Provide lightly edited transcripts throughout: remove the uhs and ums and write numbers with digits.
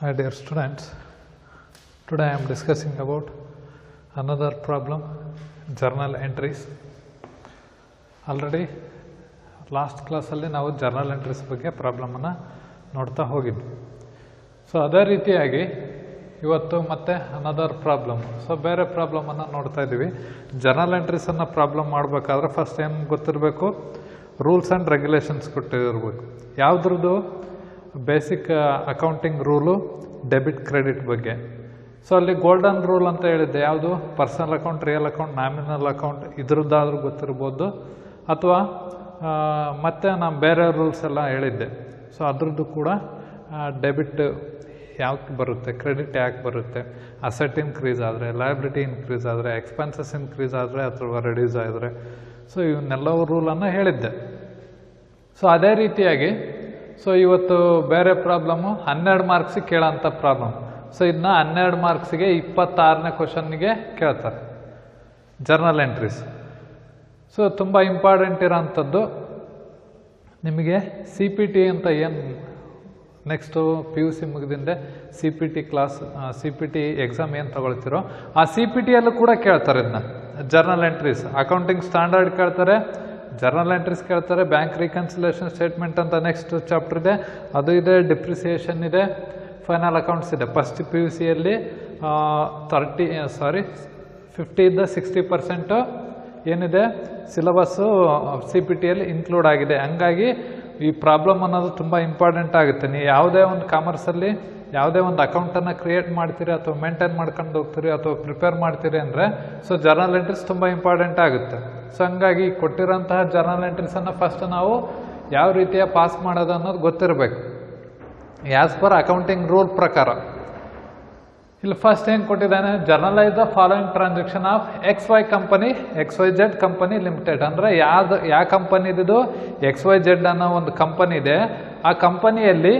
Hi dear students, today I am discussing about another problem, journal entries. Already last class alli ನಾವು journal entries ಬಗ್ಗೆ problem ಅನ್ನು ನೋಡ್ತಾ ಹೋಗಿದ್ವಿ. So ಅದೇ ರೀತಿಯಾಗಿ ಇವತ್ತು ಮತ್ತೆ ಅನದರ್ ಪ್ರಾಬ್ಲಮ್. ಸೊ ಬೇರೆ ಪ್ರಾಬ್ಲಮ್ ಅನ್ನು ನೋಡ್ತಾ ಇದ್ದೀವಿ. ಜರ್ನಲ್ ಎಂಟ್ರೀಸ್ ಅನ್ನು ಪ್ರಾಬ್ಲಮ್ ಮಾಡಬೇಕಾದ್ರೆ ಫಸ್ಟ್ ಏನು ಗೊತ್ತಿರಬೇಕು, ರೂಲ್ಸ್ ಆ್ಯಂಡ್ ರೆಗ್ಯುಲೇಷನ್ಸ್ ಕೊಟ್ಟಿರಬೇಕು. ಯಾವುದ್ರದ್ದು basic accounting rule debit credit ಬಗ್ಗೆ. ಸೊ ಅಲ್ಲಿ ಗೋಲ್ಡನ್ ರೂಲ್ ಅಂತ ಹೇಳಿದ್ದೆ, ಯಾವುದು personal account, real account, nominal account ಇದ್ರದ್ದಾದ್ರೂ ಗೊತ್ತಿರ್ಬೋದು, ಅಥವಾ ಮತ್ತೆ ನಾನು ಬೇರೆ ರೂಲ್ಸ್ ಎಲ್ಲ ಹೇಳಿದ್ದೆ. ಸೊ ಅದ್ರದ್ದು ಕೂಡ ಡೆಬಿಟ್ ಯಾಕೆ ಬರುತ್ತೆ, ಕ್ರೆಡಿಟ್ ಯಾಕೆ ಬರುತ್ತೆ, ಅಸೆಟ್ ಇನ್ಕ್ರೀಸ್ ಆದರೆ, ಲಯಬಿಲಿಟಿ ಇನ್ಕ್ರೀಸ್ ಆದರೆ, ಎಕ್ಸ್ಪೆನ್ಸಸ್ ಇನ್ಕ್ರೀಸ್ ಆದರೆ ಅಥವಾ ರೆಡ್ಯೂಸ್ ಆದರೆ, ಸೊ ಇವನ್ನೆಲ್ಲವೂ ರೂಲನ್ನು ಹೇಳಿದ್ದೆ. ಸೊ ಅದೇ ರೀತಿಯಾಗಿ ಸೊ ಇವತ್ತು ಬೇರೆ ಪ್ರಾಬ್ಲಮ್ಮು 12 ಮಾರ್ಕ್ಸಿಗೆ ಕೇಳೋಂಥ ಪ್ರಾಬ್ಲಮ್. ಸೊ ಇದನ್ನ 12 ಮಾರ್ಕ್ಸಿಗೆ 26ನೇ ಕ್ವಶನ್ನಿಗೆ ಕೇಳ್ತಾರೆ, ಜರ್ನಲ್ ಎಂಟ್ರೀಸ್. ಸೊ ತುಂಬ ಇಂಪಾರ್ಟೆಂಟ್ ಇರೋಂಥದ್ದು ನಿಮಗೆ ಸಿ ಪಿ ಟಿ ಅಂತ ಏನು ನೆಕ್ಸ್ಟು PUC ಮುಗಿದಿಂದೆ C P T class, C P T exam ಏನು ತಗೊಳ್ತಿರೋ ಆ ಸಿ ಪಿ ಟಿಯಲ್ಲೂ ಕೂಡ ಕೇಳ್ತಾರೆ ಇದನ್ನ, ಜರ್ನಲ್ ಎಂಟ್ರೀಸ್. ಅಕೌಂಟಿಂಗ್ ಸ್ಟ್ಯಾಂಡರ್ಡ್ ಕೇಳ್ತಾರೆ, ಜರ್ನಲ್ ಎಂಟ್ರೀಸ್ ಕೇಳ್ತಾರೆ, ಬ್ಯಾಂಕ್ ರಿಕನ್ಸಿಲೇಷನ್ ಸ್ಟೇಟ್ಮೆಂಟ್ ಅಂತ ನೆಕ್ಸ್ಟ್ ಚಾಪ್ಟರ್ ಇದೆ, ಅದು ಇದೆ, ಡಿಪ್ರಿಸಿಯೇಷನ್ ಇದೆ, ಫೈನಲ್ ಅಕೌಂಟ್ಸ್ ಇದೆ. ಫಸ್ಟ್ PUCಯಲ್ಲಿ 50 60% ಏನಿದೆ ಸಿಲೆಬಸ್ಸು ಸಿ ಪಿ ಟಿಯಲ್ಲಿ ಇನ್ಕ್ಲೂಡ್ ಆಗಿದೆ. ಹಂಗಾಗಿ ಈ ಪ್ರಾಬ್ಲಮ್ ಅನ್ನೋದು ತುಂಬ ಇಂಪಾರ್ಟೆಂಟ್ ಆಗುತ್ತೆ. ನೀವು ಯಾವುದೇ ಒಂದು ಕಾಮರ್ಸಲ್ಲಿ ಯಾವುದೇ ಒಂದು ಅಕೌಂಟನ್ನು ಕ್ರಿಯೇಟ್ ಮಾಡ್ತೀರಿ ಅಥವಾ ಮೇಂಟೈನ್ ಮಾಡ್ಕೊಂಡು ಹೋಗ್ತೀರಿ ಅಥವಾ ಪ್ರಿಪೇರ್ ಮಾಡ್ತೀರಿ ಅಂದರೆ ಸೊ ಜರ್ನಲ್ ಎಂಟ್ರೀಸ್ ತುಂಬ ಇಂಪಾರ್ಟೆಂಟ್ ಆಗುತ್ತೆ. ಸೊ ಹಂಗಾಗಿ ಕೊಟ್ಟಿರೋಂತಹ ಜರ್ನಲ್ ಎಂಟ್ರೀಸನ್ನು ಫಸ್ಟ್ ನಾವು ಯಾವ ರೀತಿಯ ಪಾಸ್ ಮಾಡೋದು ಅನ್ನೋದು ಗೊತ್ತಿರಬೇಕು ಆ್ಯಸ್ ಪರ್ ಅಕೌಂಟಿಂಗ್ ರೂಲ್ ಪ್ರಕಾರ. ಇಲ್ಲಿ ಫಸ್ಟ್ ಏನು ಕೊಟ್ಟಿದ್ದಾನೆ, journalise the following transaction of XY company, XYZ company limited. ಅಂದರೆ ಯಾವ ಕಂಪನಿದು XYZ ಅನ್ನೋ ಒಂದು ಕಂಪನಿ ಇದೆ. ಆ ಕಂಪನಿಯಲ್ಲಿ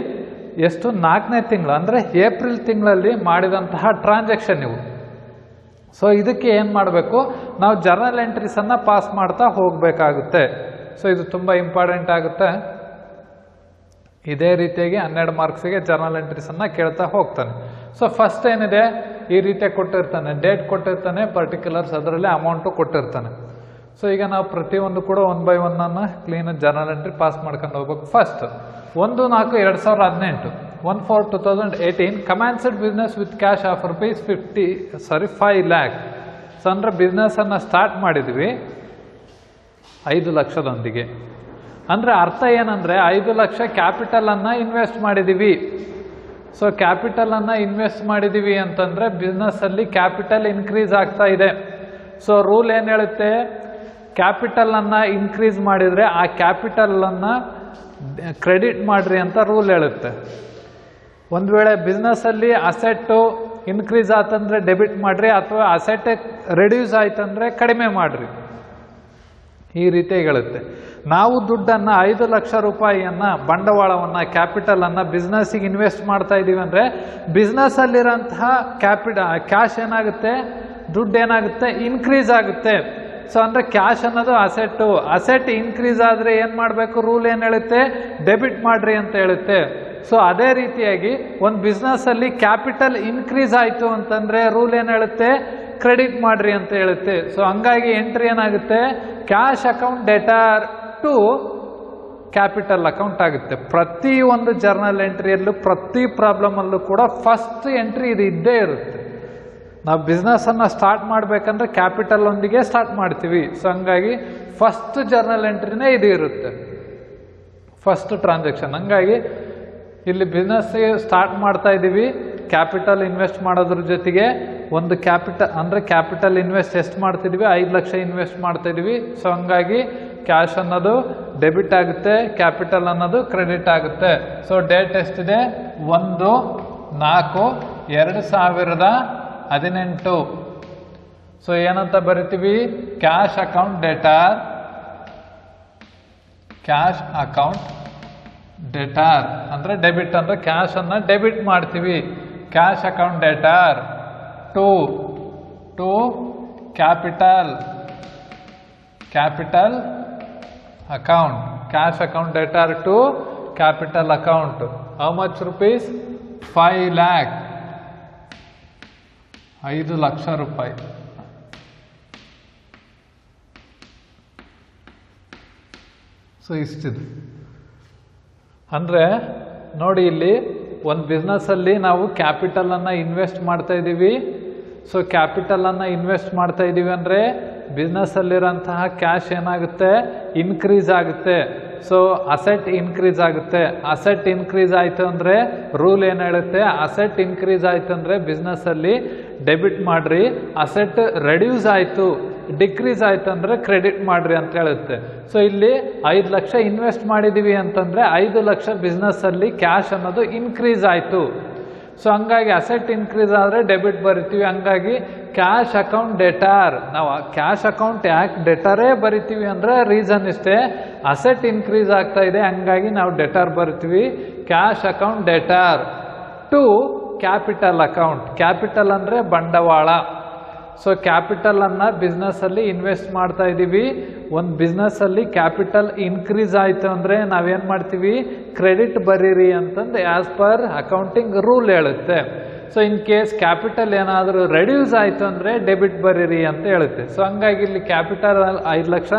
ಎಷ್ಟು 4ನೇ ತಿಂಗಳು ಅಂದರೆ ಏಪ್ರಿಲ್ ತಿಂಗಳಲ್ಲಿ ಮಾಡಿದಂತಹ ಟ್ರಾನ್ಸಾಕ್ಷನ್ ಇವು. ಸೊ ಇದಕ್ಕೆ ಏನು ಮಾಡಬೇಕು, ನಾವು ಜರ್ನಲ್ ಎಂಟ್ರೀಸನ್ನು ಪಾಸ್ ಮಾಡ್ತಾ ಹೋಗಬೇಕಾಗುತ್ತೆ. ಸೊ ಇದು ತುಂಬ ಇಂಪಾರ್ಟೆಂಟ್ ಆಗುತ್ತೆ. ಇದೇ ರೀತಿಯಾಗಿ 12 ಮಾರ್ಕ್ಸಿಗೆ ಜರ್ನಲ್ ಎಂಟ್ರೀಸನ್ನು ಕೇಳ್ತಾ ಹೋಗ್ತಾನೆ. ಸೊ ಫಸ್ಟ್ ಏನಿದೆ, ಈ ರೀತಿಯಾಗಿ ಕೊಟ್ಟಿರ್ತಾನೆ, ಡೇಟ್ ಕೊಟ್ಟಿರ್ತಾನೆ, ಪರ್ಟಿಕ್ಯುಲರ್ಸ್ ಅದರಲ್ಲಿ ಅಮೌಂಟು ಕೊಟ್ಟಿರ್ತಾನೆ. ಸೊ ಈಗ ನಾವು ಪ್ರತಿಯೊಂದು ಕೂಡ 1 by 1 ಕ್ಲೀನಾಗಿ ಜರ್ನಲ್ ಎಂಟ್ರಿ ಪಾಸ್ ಮಾಡ್ಕೊಂಡು ಹೋಗ್ಬೇಕು. First 1/4/2018, 1/4/2018 commenced business with cash of rupees 5 lakh. So ಅಂದರೆ ಬಿಸ್ನೆಸ್ಸನ್ನು ಸ್ಟಾರ್ಟ್ ಮಾಡಿದ್ವಿ 5 ಲಕ್ಷದೊಂದಿಗೆ. ಅಂದರೆ ಅರ್ಥ ಏನಂದರೆ 5 ಲಕ್ಷ ಕ್ಯಾಪಿಟಲನ್ನು ಇನ್ವೆಸ್ಟ್ ಮಾಡಿದ್ದೀವಿ. ಸೊ ಕ್ಯಾಪಿಟಲನ್ನು ಇನ್ವೆಸ್ಟ್ ಮಾಡಿದ್ದೀವಿ ಅಂತಂದರೆ ಬಿಸ್ನೆಸ್ಸಲ್ಲಿ ಕ್ಯಾಪಿಟಲ್ ಇನ್ಕ್ರೀಸ್ ಆಗ್ತಾ ಇದೆ. ಸೊ ರೂಲ್ ಏನು ಹೇಳುತ್ತೆ, ಕ್ಯಾಪಿಟಲನ್ನು ಇನ್ಕ್ರೀಸ್ ಮಾಡಿದರೆ ಆ ಕ್ಯಾಪಿಟಲನ್ನು ಕ್ರೆಡಿಟ್ ಮಾಡಿರಿ ಅಂತ ರೂಲ್ ಹೇಳುತ್ತೆ. ಒಂದು ವೇಳೆ ಬಿಸ್ನೆಸ್ಸಲ್ಲಿ ಅಸೆಟ್ಟು ಇನ್ಕ್ರೀಸ್ ಆತಂದರೆ ಡೆಬಿಟ್ ಮಾಡಿರಿ, ಅಥವಾ ಅಸೆಟ್ ರೆಡ್ಯೂಸ್ ಆಯ್ತಂದರೆ ಕಡಿಮೆ ಮಾಡಿರಿ, ಈ ರೀತಿ ಹೇಳುತ್ತೆ. ನಾವು ದುಡ್ಡನ್ನು 5 ಲಕ್ಷ ರೂಪಾಯಿಯನ್ನು, ಬಂಡವಾಳವನ್ನು, ಕ್ಯಾಪಿಟಲನ್ನು ಬಿಸ್ನೆಸ್ಸಿಗೆ ಇನ್ವೆಸ್ಟ್ ಮಾಡ್ತಾ ಇದ್ದೀವಿ ಅಂದರೆ ಬಿಸ್ನೆಸ್ಸಲ್ಲಿರೋಂತಹ ಕ್ಯಾಶ್ ಏನಾಗುತ್ತೆ, ದುಡ್ಡು ಏನಾಗುತ್ತೆ, ಇನ್ಕ್ರೀಸ್ ಆಗುತ್ತೆ. ಸೊ ಅಂದರೆ ಕ್ಯಾಶ್ ಅನ್ನೋದು ಅಸೆಟ್ ಇನ್ಕ್ರೀಸ್ ಆದರೆ ಏನು ಮಾಡಬೇಕು, ರೂಲ್ ಏನು ಹೇಳುತ್ತೆ, ಡೆಬಿಟ್ ಮಾಡಿರಿ ಅಂತ ಹೇಳುತ್ತೆ. ಸೊ ಅದೇ ರೀತಿಯಾಗಿ ಒಂದು ಬಿಸ್ನೆಸ್ಸಲ್ಲಿ ಕ್ಯಾಪಿಟಲ್ ಇನ್ಕ್ರೀಸ್ ಆಯಿತು ಅಂತಂದರೆ ರೂಲ್ ಏನು ಹೇಳುತ್ತೆ, ಕ್ರೆಡಿಟ್ ಮಾಡಿರಿ ಅಂತ ಹೇಳುತ್ತೆ. ಸೊ ಹಂಗಾಗಿ ಎಂಟ್ರಿ ಏನಾಗುತ್ತೆ, cash account debtor to capital account ಆಗುತ್ತೆ. ಪ್ರತಿಯೊಂದು ಜರ್ನಲ್ ಎಂಟ್ರಿಯಲ್ಲೂ ಪ್ರತಿ ಪ್ರಾಬ್ಲಮಲ್ಲೂ ಕೂಡ ಫಸ್ಟ್ ಎಂಟ್ರಿ ಇದು ಇದ್ದೇ ಇರುತ್ತೆ. ನಾವು ಬಿಸ್ನೆಸ್ಸನ್ನು ಸ್ಟಾರ್ಟ್ ಮಾಡಬೇಕಂದ್ರೆ ಕ್ಯಾಪಿಟಲ್ ಒಂದಿಗೆ ಸ್ಟಾರ್ಟ್ ಮಾಡ್ತೀವಿ. ಸೊ ಹಂಗಾಗಿ ಫಸ್ಟ್ ಜರ್ನಲ್ ಎಂಟ್ರಿನೇ ಇದು ಇರುತ್ತೆ, ಫಸ್ಟ್ ಟ್ರಾನ್ಸಾಕ್ಷನ್. ಹಂಗಾಗಿ ಇಲ್ಲಿ ಬಿಸ್ನೆಸ್ಸಿಗೆ ಸ್ಟಾರ್ಟ್ ಮಾಡ್ತಾ ಇದ್ದೀವಿ, ಕ್ಯಾಪಿಟಲ್ ಇನ್ವೆಸ್ಟ್ ಮಾಡೋದ್ರ ಜೊತೆಗೆ ಒಂದು ಕ್ಯಾಪಿಟಲ್ ಇನ್ವೆಸ್ಟ್ ಎಷ್ಟು ಮಾಡ್ತಿದ್ವಿ, 5 ಲಕ್ಷ ಇನ್ವೆಸ್ಟ್ ಮಾಡ್ತಾ ಇದ್ವಿ. ಸೊ ಹಂಗಾಗಿ ಕ್ಯಾಶ್ ಅನ್ನೋದು ಡೆಬಿಟ್ ಆಗುತ್ತೆ, ಕ್ಯಾಪಿಟಲ್ ಅನ್ನೋದು ಕ್ರೆಡಿಟ್ ಆಗುತ್ತೆ. ಸೊ ಡೇಟ್ ಎಷ್ಟಿದೆ, 1/4/2018. ಸೊ ಏನಂತ ಬರಿತೀವಿ, cash account debtor, cash account debtor ಅಂದರೆ ಡೆಬಿಟ್, ಅಂದರೆ ಕ್ಯಾಶ್ ಅನ್ನು ಡೆಬಿಟ್ ಮಾಡ್ತೀವಿ. Cash account debtor to capital account, cash account debtor to capital account. How much rupees 5 lakh 5 ಲಕ್ಷ ರೂಪಾಯಿ. ಸೊ ಇಷ್ಟಿದೆ. ಅಂದರೆ ನೋಡಿ, ಇಲ್ಲಿ ಒಂದು ಬಿಸ್ನೆಸ್ಸಲ್ಲಿ ನಾವು ಕ್ಯಾಪಿಟಲನ್ನು ಇನ್ವೆಸ್ಟ್ ಮಾಡ್ತಾ ಇದ್ದೀವಿ. ಸೊ ಕ್ಯಾಪಿಟಲನ್ನು ಇನ್ವೆಸ್ಟ್ ಮಾಡ್ತಾ ಇದ್ದೀವಿ ಅಂದರೆ ಬಿಸ್ನೆಸ್ಸಲ್ಲಿರೋಂತಹ ಕ್ಯಾಶ್ ಏನಾಗುತ್ತೆ, ಇನ್ಕ್ರೀಸ್ ಆಗುತ್ತೆ. ಸೊ ಅಸೆಟ್ ಇನ್ಕ್ರೀಸ್ ಆಗುತ್ತೆ. ಅಸೆಟ್ ಇನ್ಕ್ರೀಸ್ ಆಯಿತು ಅಂದರೆ ರೂಲ್ ಏನು ಹೇಳುತ್ತೆ, ಅಸೆಟ್ ಇನ್ಕ್ರೀಸ್ ಆಯಿತು ಅಂದರೆ ಬಿಸ್ನೆಸ್ಸಲ್ಲಿ ಡೆಬಿಟ್ ಮಾಡಿರಿ, ಅಸೆಟ್ ರೆಡ್ಯೂಸ್ ಆಯಿತು ಡಿಕ್ರೀಸ್ ಆಯ್ತು ಅಂದರೆ ಕ್ರೆಡಿಟ್ ಮಾಡ್ರಿ ಅಂತ ಹೇಳುತ್ತೆ. ಸೊ ಇಲ್ಲಿ 5 ಲಕ್ಷ ಇನ್ವೆಸ್ಟ್ ಮಾಡಿದ್ದೀವಿ ಅಂತಂದರೆ 5 ಲಕ್ಷ ಬಿಸ್ನೆಸ್ಸಲ್ಲಿ ಕ್ಯಾಶ್ ಅನ್ನೋದು ಇನ್ಕ್ರೀಸ್ ಆಯಿತು. ಸೊ ಹಂಗಾಗಿ ಅಸೆಟ್ ಇನ್ಕ್ರೀಸ್ ಆದರೆ ಡೆಬಿಟ್ ಬರಿತೀವಿ. ಹಂಗಾಗಿ ಕ್ಯಾಶ್ ಅಕೌಂಟ್ ಡೆಟಾರ್. ನಾವು ಕ್ಯಾಶ್ ಅಕೌಂಟ್ ಯಾಕೆ ಡೆಟಾರೇ ಬರಿತೀವಿ ಅಂದರೆ ರೀಸನ್ ಇಷ್ಟೇ, ಅಸೆಟ್ ಇನ್ಕ್ರೀಸ್ ಆಗ್ತಾ ಇದೆ, ಹಂಗಾಗಿ ನಾವು ಡೆಟಾರ್ ಬರಿತೀವಿ. Cash account debtor to capital account. Capital ಅಂದರೆ ಬಂಡವಾಳ. ಸೊ ಕ್ಯಾಪಿಟಲನ್ನು ಬಿಸ್ನೆಸ್ಸಲ್ಲಿ ಇನ್ವೆಸ್ಟ್ ಮಾಡ್ತಾ ಇದ್ದೀವಿ. ಒಂದು ಬಿಸ್ನೆಸ್ಸಲ್ಲಿ ಕ್ಯಾಪಿಟಲ್ ಇನ್ಕ್ರೀಸ್ ಆಯಿತು ಅಂದರೆ ನಾವೇನು ಮಾಡ್ತೀವಿ, ಕ್ರೆಡಿಟ್ ಬರೀರಿ ಅಂತಂದು ಆ್ಯಸ್ ಪರ್ ಅಕೌಂಟಿಂಗ್ ರೂಲ್ ಹೇಳುತ್ತೆ. ಸೊ ಇನ್ ಕೇಸ್ ಕ್ಯಾಪಿಟಲ್ ಏನಾದರೂ ರೆಡ್ಯೂಸ್ ಆಯಿತು ಅಂದರೆ ಡೆಬಿಟ್ ಬರೀರಿ ಅಂತ ಹೇಳುತ್ತೆ. ಸೊ ಹಂಗಾಗಿ ಇಲ್ಲಿ ಕ್ಯಾಪಿಟಲ್ 5 ಲಕ್ಷ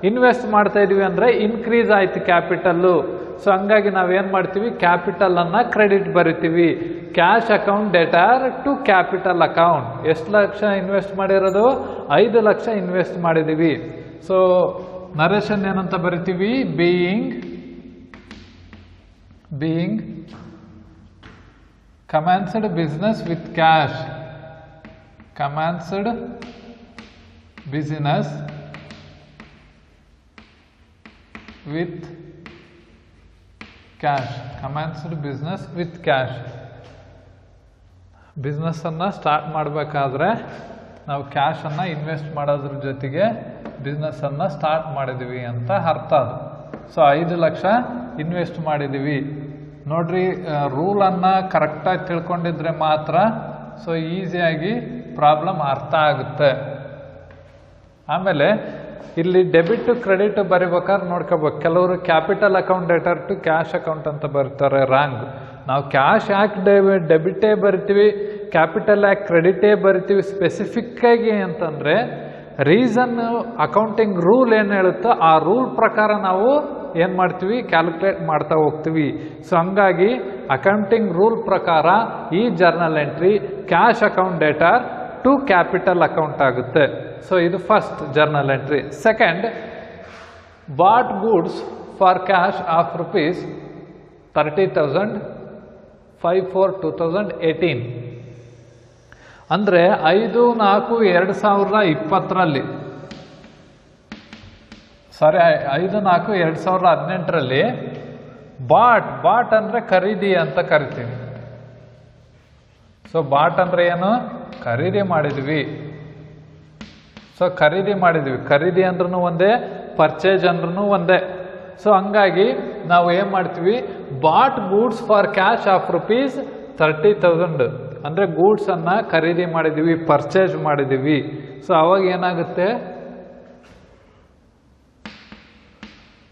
ಇನ್ವೆಸ್ಟ್ ಮಾಡ್ತಾ ಇದ್ದೀವಿ ಅಂದರೆ ಇನ್ಕ್ರೀಸ್ ಆಯಿತು ಕ್ಯಾಪಿಟಲ್ಲು. ಸೊ ಹಂಗಾಗಿ ನಾವೇನು ಮಾಡ್ತೀವಿ, ಕ್ಯಾಪಿಟಲನ್ನು ಕ್ರೆಡಿಟ್ ಬರಿತೀವಿ. Cash account debtor to capital account. ಎಷ್ಟು ಲಕ್ಷ ಇನ್ವೆಸ್ಟ್ ಮಾಡಿರೋದು, 5 ಲಕ್ಷ ಇನ್ವೆಸ್ಟ್ ಮಾಡಿದ್ದೀವಿ. ಸೊ ನರೇಶನ್ ಏನಂತ ಬರಿತೀವಿ, being commenced business with cash. Commenced business with cash. Commenced business with cash. ಬಿಸ್ನೆಸ್ಸನ್ನು ಸ್ಟಾರ್ಟ್ ಮಾಡಬೇಕಾದ್ರೆ ನಾವು ಕ್ಯಾಶನ್ನು ಇನ್ವೆಸ್ಟ್ ಮಾಡೋದ್ರ ಜೊತೆಗೆ ಬಿಸ್ನೆಸ್ಸನ್ನು ಸ್ಟಾರ್ಟ್ ಮಾಡಿದ್ದೀವಿ ಅಂತ ಅರ್ಥ ಅದು. ಸೊ 5 ಲಕ್ಷ ಇನ್ವೆಸ್ಟ್ ಮಾಡಿದ್ದೀವಿ. ನೋಡ್ರಿ, ರೂಲನ್ನು ಕರೆಕ್ಟಾಗಿ ತಿಳ್ಕೊಂಡಿದ್ರೆ ಮಾತ್ರ ಸೊ ಈಸಿಯಾಗಿ ಪ್ರಾಬ್ಲಮ್ ಅರ್ಥ ಆಗುತ್ತೆ. ಆಮೇಲೆ ಇಲ್ಲಿ ಡೆಬಿಟ್ ಕ್ರೆಡಿಟ್ ಬರಿಬೇಕಾದ್ರೆ ನೋಡ್ಕೋಬೇಕು. ಕೆಲವರು capital account debtor to cash account ಅಂತ ಬರ್ತಾರೆ, ರಾಂಗ್. ನಾವು ಕ್ಯಾಶ್ ಯಾಕೆ ಡೆಬಿಟೇ ಬರಿತೀವಿ, ಕ್ಯಾಪಿಟಲ್ ಯಾಕೆ ಕ್ರೆಡಿಟೇ ಬರಿತೀವಿ ಸ್ಪೆಸಿಫಿಕ್ಕಾಗಿ ಅಂತಂದರೆ ರೀಸನ್ ಅಕೌಂಟಿಂಗ್ ರೂಲ್ ಏನು ಹೇಳುತ್ತೋ ಆ ರೂಲ್ ಪ್ರಕಾರ ನಾವು ಏನು ಮಾಡ್ತೀವಿ, ಕ್ಯಾಲ್ಕುಲೇಟ್ ಮಾಡ್ತಾ ಹೋಗ್ತೀವಿ. ಸೊ ಹಂಗಾಗಿ ಅಕೌಂಟಿಂಗ್ ರೂಲ್ ಪ್ರಕಾರ ಈ journal entry cash account debtor to capital account ಆಗುತ್ತೆ. ಸೊ ಇದು first journal entry. Second, bought goods for cash of rupees 30,000 5/4/2018. ಅಂದರೆ 5/4/2020 ಸಾರಿ 5/4/2018 ಬಾಟ್ ಅಂದರೆ ಖರೀದಿ ಅಂತ ಕರಿತೀವಿ. ಸೊ ಬಾಟ್ ಅಂದರೆ ಏನು, ಖರೀದಿ ಮಾಡಿದ್ವಿ. ಸೊ ಖರೀದಿ ಮಾಡಿದ್ವಿ, ಖರೀದಿ ಅಂದ್ರೂ ಒಂದೇ, ಪರ್ಚೇಜ್ ಅಂದ್ರೂ ಒಂದೇ. ಸೊ ಹಂಗಾಗಿ ನಾವು ಏನು ಮಾಡ್ತೀವಿ, bought goods for cash of rupees 30,000 ಅಂದರೆ ಗೂಡ್ಸನ್ನು ಖರೀದಿ ಮಾಡಿದ್ದೀವಿ, ಪರ್ಚೇಸ್ ಮಾಡಿದ್ದೀವಿ. ಸೊ ಅವಾಗ ಏನಾಗುತ್ತೆ,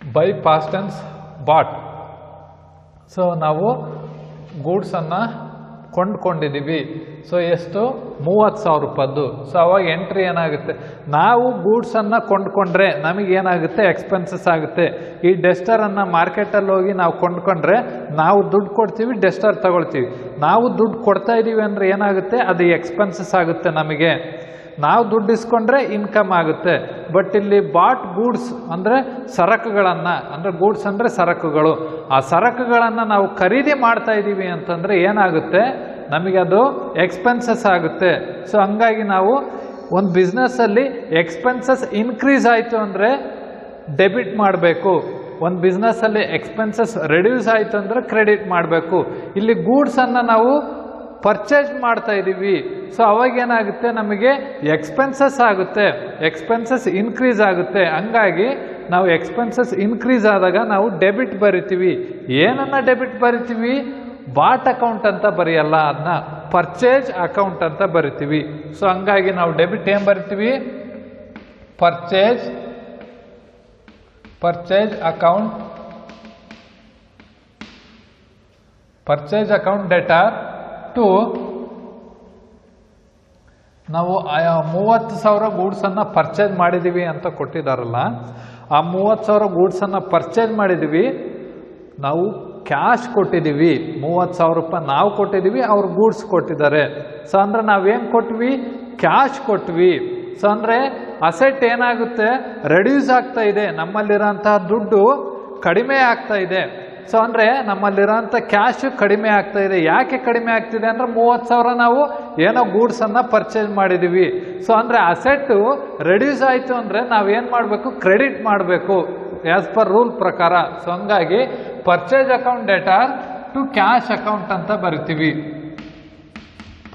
by past tense bought. So ನಾವು ಗೂಡ್ಸನ್ನು ಕೊಂಡ್ಕೊಂಡಿದ್ದೀವಿ. ಸೊ ಎಷ್ಟು, 30,000 ರೂಪಾಯಿದ್ದು. ಸೊ ಅವಾಗ ಎಂಟ್ರಿ ಏನಾಗುತ್ತೆ, ನಾವು ಗೂಡ್ಸನ್ನು ಕೊಂಡ್ಕೊಂಡ್ರೆ ನಮಗೇನಾಗುತ್ತೆ, ಎಕ್ಸ್ಪೆನ್ಸಸ್ ಆಗುತ್ತೆ. ಈ ಡೆಸ್ಟರನ್ನು ಮಾರ್ಕೆಟಲ್ಲಿ ಹೋಗಿ ನಾವು ಕೊಂಡ್ಕೊಂಡ್ರೆ ನಾವು ದುಡ್ಡು ಕೊಡ್ತೀವಿ, ಡೆಸ್ಟರ್ ತಗೊಳ್ತೀವಿ. ನಾವು ದುಡ್ಡು ಕೊಡ್ತಾ ಇದ್ದೀವಿ ಅಂದರೆ ಏನಾಗುತ್ತೆ, ಅದು ಎಕ್ಸ್ಪೆನ್ಸಸ್ ಆಗುತ್ತೆ ನಮಗೆ. ನಾವು ದುಡ್ಡು ಇಸ್ಕೊಂಡ್ರೆ ಇನ್ಕಮ್ ಆಗುತ್ತೆ. ಬಟ್ ಇಲ್ಲಿ ಬಾಟ್ ಗೂಡ್ಸ್ ಅಂದರೆ ಸರಕುಗಳನ್ನು, ಅಂದರೆ ಗೂಡ್ಸ್ ಅಂದರೆ ಸರಕುಗಳು, ಆ ಸರಕುಗಳನ್ನು ನಾವು ಖರೀದಿ ಮಾಡ್ತಾ ಇದ್ದೀವಿ ಅಂತಂದರೆ ಏನಾಗುತ್ತೆ, ನಮಗೆ ಅದು ಎಕ್ಸ್ಪೆನ್ಸಸ್ ಆಗುತ್ತೆ. ಸೊ ಹಂಗಾಗಿ ನಾವು ಒಂದು ಬಿಸ್ನೆಸ್ಸಲ್ಲಿ ಎಕ್ಸ್ಪೆನ್ಸಸ್ ಇನ್ಕ್ರೀಸ್ ಆಯಿತು ಅಂದರೆ ಡೆಬಿಟ್ ಮಾಡಬೇಕು, ಒಂದು ಬಿಸ್ನೆಸ್ಸಲ್ಲಿ ಎಕ್ಸ್ಪೆನ್ಸಸ್ ರೆಡ್ಯೂಸ್ ಆಯಿತು ಅಂದರೆ ಕ್ರೆಡಿಟ್ ಮಾಡಬೇಕು. ಇಲ್ಲಿ ಗೂಡ್ಸನ್ನು ನಾವು ಪರ್ಚೇಸ್ ಮಾಡ್ತಾ ಇದ್ದೀವಿ. ಸೊ ಅವಾಗೇನಾಗುತ್ತೆ, ನಮಗೆ ಎಕ್ಸ್ಪೆನ್ಸಸ್ ಆಗುತ್ತೆ, ಎಕ್ಸ್ಪೆನ್ಸಸ್ ಇನ್ಕ್ರೀಸ್ ಆಗುತ್ತೆ. ಹಂಗಾಗಿ ನಾವು ಎಕ್ಸ್ಪೆನ್ಸಸ್ ಇನ್ಕ್ರೀಸ್ ಆದಾಗ ನಾವು ಡೆಬಿಟ್ ಬರಿತೀವಿ. ಏನನ್ನ ಡೆಬಿಟ್ ಬರಿತೀವಿ, ಬಾಟ್ ಅಕೌಂಟ್ ಅಂತ ಬರೆಯಲ್ಲ, ಅದನ್ನ ಪರ್ಚೇಸ್ ಅಕೌಂಟ್ ಅಂತ ಬರಿತೀವಿ. ಸೊ ಹಂಗಾಗಿ ನಾವು ಡೆಬಿಟ್ ಏನು ಬರಿತೀವಿ, purchase account purchase account debtor to ನಾವು 30,000 ಗೂಡ್ಸನ್ನು ಪರ್ಚೇಸ್ ಮಾಡಿದ್ದೀವಿ ಅಂತ ಕೊಟ್ಟಿದ್ದಾರಲ್ಲ, ಆ 30,000 ಗೂಡ್ಸನ್ನು ಪರ್ಚೇಸ್ ಮಾಡಿದ್ದೀವಿ, ನಾವು ಕ್ಯಾಶ್ ಕೊಟ್ಟಿದ್ದೀವಿ, 30,000 ರೂಪಾಯಿ ನಾವು ಕೊಟ್ಟಿದ್ದೀವಿ, ಅವ್ರು ಗೂಡ್ಸ್ ಕೊಟ್ಟಿದ್ದಾರೆ. ಸೊ ಅಂದರೆ ನಾವೇನು ಕೊಟ್ವಿ? ಕ್ಯಾಶ್ ಕೊಟ್ವಿ. ಸೊ ಅಂದರೆ ಅಸೆಟ್ ಏನಾಗುತ್ತೆ? ರೆಡ್ಯೂಸ್ ಆಗ್ತಾ ಇದೆ, ನಮ್ಮಲ್ಲಿರೋಂತಹ ದುಡ್ಡು ಕಡಿಮೆ ಆಗ್ತಾ ಇದೆ. ಸೊ ಅಂದರೆ ನಮ್ಮಲ್ಲಿರೋಂಥ ಕ್ಯಾಶು ಕಡಿಮೆ ಆಗ್ತಾ ಇದೆ. ಯಾಕೆ ಕಡಿಮೆ ಆಗ್ತಿದೆ ಅಂದರೆ 30,000 ನಾವು ಏನೋ ಗೂಡ್ಸನ್ನು ಪರ್ಚೇಸ್ ಮಾಡಿದ್ದೀವಿ. ಸೊ ಅಂದರೆ ಅಸೆಟ್ಟು ರೆಡ್ಯೂಸ್ ಆಯಿತು ಅಂದರೆ ನಾವೇನು ಮಾಡಬೇಕು? ಕ್ರೆಡಿಟ್ ಮಾಡಬೇಕು ಆ್ಯಸ್ ಪರ್ ರೂಲ್ ಪ್ರಕಾರ. ಸೊ ಹಂಗಾಗಿ purchase account debtor to cash account ಅಂತ ಬರಿತೀವಿ.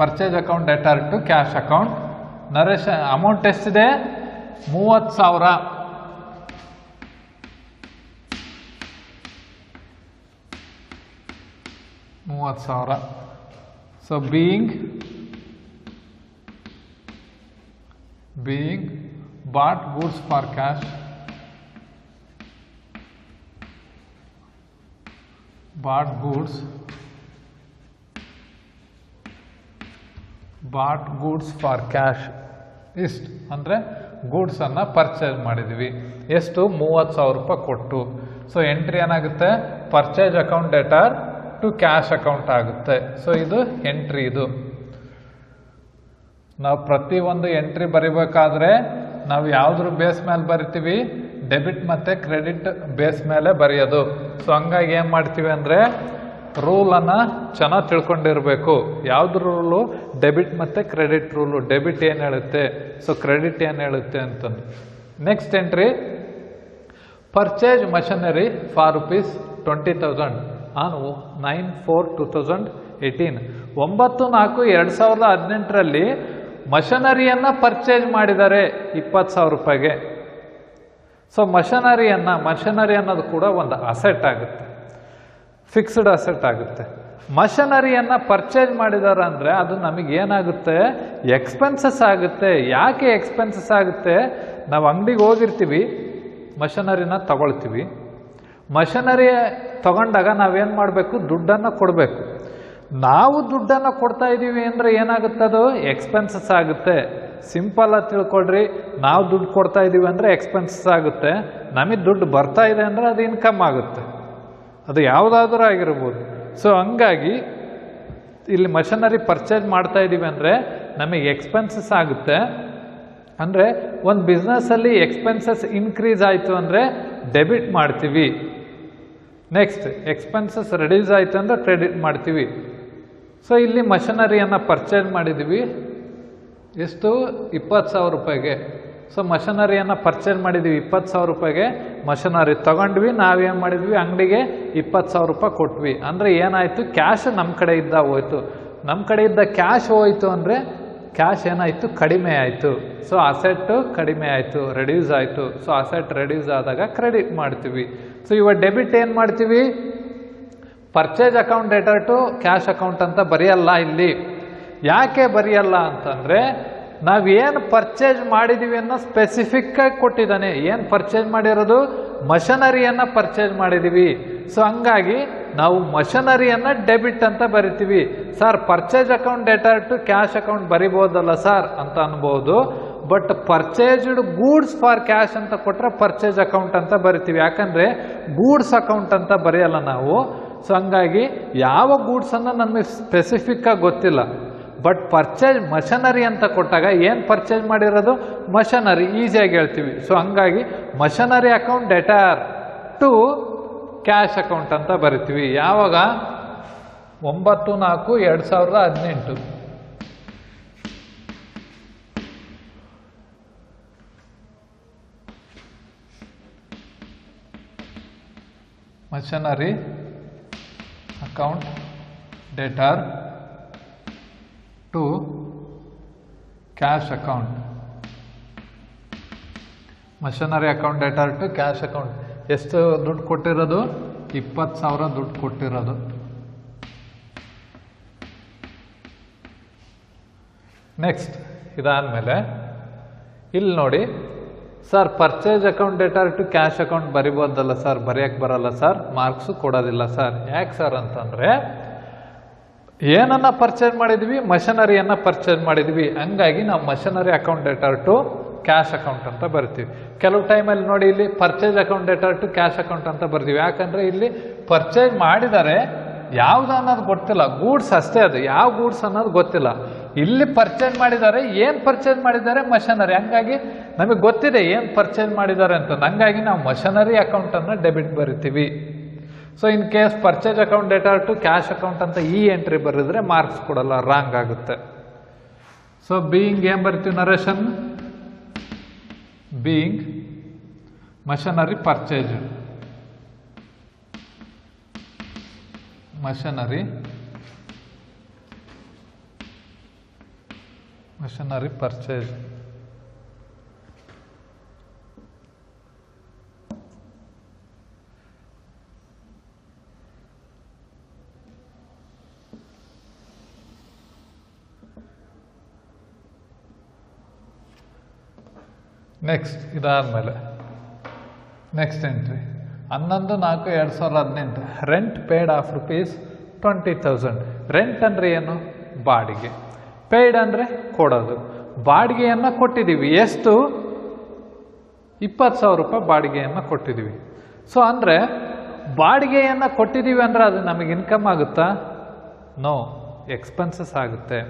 Purchase account debtor to cash account. ನರೇಶ್ ಅಮೌಂಟ್ ಎಷ್ಟಿದೆ? 30,000. So being bought goods for cash, bought goods for cash ಇಷ್ಟು ಅಂದರೆ ಗೂಡ್ಸನ್ನು ಪರ್ಚೇಸ್ ಮಾಡಿದ್ವಿ. ಎಷ್ಟು? 30,000 ರೂಪಾಯಿ ಕೊಟ್ಟು. ಸೊ ಎಂಟ್ರಿ ಏನಾಗುತ್ತೆ? Purchase account debtor to cash account ಆಗುತ್ತೆ. ಸೊ ಇದು ಎಂಟ್ರಿ. ಇದು ನಾವು ಪ್ರತಿಯೊಂದು ಎಂಟ್ರಿ ಬರಿಬೇಕಾದ್ರೆ ನಾವು ಯಾವುದ್ರ ಬೇಸ್ ಮೇಲೆ ಬರಿತೀವಿ? ಡೆಬಿಟ್ ಮತ್ತು ಕ್ರೆಡಿಟ್ ಬೇಸ್ ಮೇಲೆ ಬರೆಯೋದು. ಸೊ ಹಂಗಾಗಿ ಏನು ಮಾಡ್ತೀವಿ ಅಂದರೆ ರೂಲನ್ನು ಚೆನ್ನಾಗಿ ತಿಳ್ಕೊಂಡಿರಬೇಕು. ಯಾವ್ದು ರೂಲು? ಡೆಬಿಟ್ ಮತ್ತು ಕ್ರೆಡಿಟ್ ರೂಲು. ಡೆಬಿಟ್ ಏನು ಹೇಳುತ್ತೆ, ಸೊ ಕ್ರೆಡಿಟ್ ಏನು ಹೇಳುತ್ತೆ ಅಂತಂದು. Next entry, purchase machinery for ₹20,000 on 9/4/2018. 9/4/2018 ಮಷನರಿಯನ್ನು ಪರ್ಚೇಸ್ ಮಾಡಿದ್ದಾರೆ 20,000 ರೂಪಾಯಿಗೆ. ಸೊ ಮಷನರಿ ಅನ್ನೋದು ಕೂಡ ಒಂದು ಅಸೆಟ್ ಆಗುತ್ತೆ, ಫಿಕ್ಸ್ಡ್ ಅಸೆಟ್ ಆಗುತ್ತೆ. ಮಷನರಿಯನ್ನು ಪರ್ಚೇಸ್ ಮಾಡಿದ್ದಾರೆ ಅಂದರೆ ಅದು ನಮಗೆ ಏನಾಗುತ್ತೆ? ಎಕ್ಸ್ಪೆನ್ಸಸ್ ಆಗುತ್ತೆ. ಯಾಕೆ ಎಕ್ಸ್ಪೆನ್ಸಸ್ ಆಗುತ್ತೆ? ನಾವು ಅಂಗಡಿಗೆ ಹೋಗಿರ್ತೀವಿ, ಮಷನರಿನ ತಗೊಳ್ತೀವಿ. ಮಷನರಿ ತಗೊಂಡಾಗ ನಾವೇನು ಮಾಡಬೇಕು? ದುಡ್ಡನ್ನು ಕೊಡಬೇಕು. ನಾವು ದುಡ್ಡನ್ನು ಕೊಡ್ತಾ ಇದ್ದೀವಿ ಅಂದರೆ ಏನಾಗುತ್ತೆ? ಅದು ಎಕ್ಸ್ಪೆನ್ಸಸ್ ಆಗುತ್ತೆ. ಸಿಂಪಲ್ ಆಗಿ ತಿಳ್ಕೊಳ್ರಿ, ನಾವು ದುಡ್ಡು ಕೊಡ್ತಾ ಇದ್ದೀವಿ ಅಂದರೆ ಎಕ್ಸ್ಪೆನ್ಸಸ್ ಆಗುತ್ತೆ. ನಮಗೆ ದುಡ್ಡು ಬರ್ತಾ ಇದೆ ಅಂದರೆ ಅದು ಇನ್ಕಮ್ ಆಗುತ್ತೆ. ಅದು ಯಾವುದಾದ್ರೂ ಆಗಿರ್ಬೋದು. ಸೊ ಹಂಗಾಗಿ ಇಲ್ಲಿ ಮಷನರಿ ಪರ್ಚೇಸ್ ಮಾಡ್ತಾ ಇದ್ದೀವಿ ಅಂದರೆ ನಮಗೆ ಎಕ್ಸ್ಪೆನ್ಸಸ್ ಆಗುತ್ತೆ. ಅಂದರೆ ಒಂದು ಬಿಸ್ನೆಸ್ಸಲ್ಲಿ ಎಕ್ಸ್ಪೆನ್ಸಸ್ ಇನ್ಕ್ರೀಸ್ ಆಯಿತು ಅಂದರೆ ಡೆಬಿಟ್ ಮಾಡ್ತೀವಿ. ನೆಕ್ಸ್ಟ್ ಎಕ್ಸ್ಪೆನ್ಸಸ್ ರೆಡ್ಯೂಸ್ ಆಯಿತು ಅಂದರೆ ಕ್ರೆಡಿಟ್ ಮಾಡ್ತೀವಿ. ಸೊ ಇಲ್ಲಿ ಮಷನರಿಯನ್ನು ಪರ್ಚೇಸ್ ಮಾಡಿದ್ದೀವಿ. ಎಷ್ಟು? 20,000 ರೂಪಾಯಿಗೆ. ಸೊ ಮಷನರಿಯನ್ನು ಪರ್ಚೇಸ್ ಮಾಡಿದ್ದೀವಿ 20,000 ರೂಪಾಯಿಗೆ. ಮಷನರಿ ತೊಗೊಂಡ್ವಿ, ನಾವೇನು ಮಾಡಿದ್ವಿ? ಅಂಗಡಿಗೆ 20,000 ರೂಪಾಯಿ ಕೊಟ್ವಿ. ಅಂದರೆ ಏನಾಯಿತು? ಕ್ಯಾಶ್ ನಮ್ಮ ಕಡೆ ಇದ್ದ ಹೋಯ್ತು. ನಮ್ಮ ಕಡೆ ಇದ್ದ ಕ್ಯಾಶ್ ಹೋಯಿತು ಅಂದರೆ ಕ್ಯಾಶ್ ಏನಾಯಿತು? ಕಡಿಮೆ ಆಯಿತು. ಸೊ ಅಸೆಟ್ಟು ಕಡಿಮೆ ಆಯಿತು, ರೆಡ್ಯೂಸ್ ಆಯಿತು. ಸೊ ಅಸೆಟ್ ರೆಡ್ಯೂಸ್ ಆದಾಗ ಕ್ರೆಡಿಟ್ ಮಾಡ್ತೀವಿ. ಸೊ ಇವಾಗ ಡೆಬಿಟ್ ಏನು ಮಾಡ್ತೀವಿ? Purchase account debtor to cash account ಅಂತ ಬರೆಯಲ್ಲ ಇಲ್ಲಿ. ಯಾಕೆ ಬರೆಯಲ್ಲ ಅಂತಂದರೆ ನಾವೇನು ಪರ್ಚೇಸ್ ಮಾಡಿದ್ದೀವಿ ಅನ್ನೋ ಸ್ಪೆಸಿಫಿಕ್ಕಾಗಿ ಕೊಟ್ಟಿದ್ದಾನೆ. ಏನು ಪರ್ಚೇಸ್ ಮಾಡಿರೋದು? ಮಷನರಿಯನ್ನು ಪರ್ಚೇಸ್ ಮಾಡಿದ್ದೀವಿ. ಸೊ ಹಂಗಾಗಿ ನಾವು ಮಷನರಿಯನ್ನು ಡೆಬಿಟ್ ಅಂತ ಬರಿತೀವಿ. Sir purchase account debtor to cash account ಬರಿಬೋದಲ್ಲ ಸರ್ ಅಂತ ಅನ್ಬೋದು. But purchased goods for cash ಅಂತ ಕೊಟ್ಟರೆ ಪರ್ಚೇಸ್ ಅಕೌಂಟ್ ಅಂತ ಬರಿತೀವಿ. ಯಾಕಂದರೆ ಗೂಡ್ಸ್ ಅಕೌಂಟ್ ಅಂತ ಬರೆಯಲ್ಲ ನಾವು. ಸೊ ಹಂಗಾಗಿ ಯಾವ ಗೂಡ್ಸನ್ನು ನಮಗೆ ಸ್ಪೆಸಿಫಿಕ್ಕಾಗಿ ಗೊತ್ತಿಲ್ಲ. ಬಟ್ ಪರ್ಚೇಸ್ ಮಷನರಿ ಅಂತ ಕೊಟ್ಟಾಗ ಏನು ಪರ್ಚೇಸ್ ಮಾಡಿರೋದು? ಮಷನರಿ, ಈಸಿಯಾಗಿ ಹೇಳ್ತೀವಿ. ಸೊ ಹಂಗಾಗಿ machinery account debtor to cash account ಅಂತ ಬರಿತೀವಿ. ಯಾವಾಗ? 9/4/2018. Machinery account debtor to cash account. Machinery account debtor to cash account. ಎಷ್ಟು ದುಡ್ಡು ಕೊಟ್ಟಿರೋದು? 20,000 ದುಡ್ಡು ಕೊಟ್ಟಿರೋದು. ನೆಕ್ಸ್ಟ್ ಇದಾದಮೇಲೆ ಇಲ್ಲಿ ನೋಡಿ sir, purchase account debtor to cash account ಬರಿಬೋದಲ್ಲ ಸರ್? ಬರೆಯೋಕ್ಕೆ ಬರಲ್ಲ ಸರ್, ಮಾರ್ಕ್ಸು ಕೊಡೋದಿಲ್ಲ ಸರ್. ಯಾಕೆ ಸರ್ ಅಂತಂದರೆ ಏನನ್ನ ಪರ್ಚೇಸ್ ಮಾಡಿದ್ವಿ, ಮಷನರಿಯನ್ನು ಪರ್ಚೇಸ್ ಮಾಡಿದ್ವಿ. ಹಂಗಾಗಿ ನಾವು machinery account debtor to cash account ಅಂತ ಬರ್ತೀವಿ. ಕೆಲವು ಟೈಮಲ್ಲಿ ನೋಡಿ ಇಲ್ಲಿ purchase account debtor to cash account ಅಂತ ಬರ್ತೀವಿ. ಯಾಕಂದರೆ ಇಲ್ಲಿ ಪರ್ಚೇಸ್ ಮಾಡಿದರೆ ಯಾವುದು ಅನ್ನೋದು ಗೊತ್ತಿಲ್ಲ, ಗೂಡ್ಸ್ ಅಷ್ಟೇ, ಅದು ಯಾವ ಗೂಡ್ಸ್ ಅನ್ನೋದು ಗೊತ್ತಿಲ್ಲ. ಇಲ್ಲಿ ಪರ್ಚೇಸ್ ಮಾಡಿದ್ದಾರೆ, ಏನು ಪರ್ಚೇಸ್ ಮಾಡಿದ್ದಾರೆ, ಮಷನರಿ. ಹಂಗಾಗಿ ನಮಗೆ ಗೊತ್ತಿದೆ ಏನು ಪರ್ಚೇಸ್ ಮಾಡಿದ್ದಾರೆ ಅಂತ, ಹಂಗಾಗಿ ನಾವು ಮಷನರಿ ಅಕೌಂಟನ್ನು ಡೆಬಿಟ್ ಬರಿತೀವಿ. So in case purchase account debtor to cash account ಅಂತ ಈ ಎಂಟ್ರಿ ಬರೆದ್ರೆ ಮಾರ್ಕ್ಸ್ ಕೊಡಲ್ಲ, ರಾಂಗ್ ಆಗುತ್ತೆ. ಸೊ ಬೀಯಿಂಗ್ ಏನು ಬರ್ತೀವಿ narration, being machinery purchase, machinery purchase. Next ಇದಾದಮೇಲೆ next entry 11/4/2018 rent paid of ₹20,000. Rent ಅಂದರೆ ಏನು, ಬಾಡಿಗೆ. ಪೇಯ್ಡ್ ಅಂದರೆ ಕೊಡೋದು. ಬಾಡಿಗೆಯನ್ನು ಕೊಟ್ಟಿದ್ದೀವಿ, ಎಷ್ಟು, ₹20,000 ಬಾಡಿಗೆಯನ್ನು ಕೊಟ್ಟಿದ್ದೀವಿ. ಸೊ ಅಂದರೆ ಬಾಡಿಗೆಯನ್ನು ಕೊಟ್ಟಿದ್ದೀವಿ ಅಂದರೆ ಅದು ನಮಗೆ ಇನ್ಕಮ್ ಆಗುತ್ತಾ, ನೋ, ಎಕ್ಸ್ಪೆನ್ಸಸ್ ಆಗುತ್ತೆ.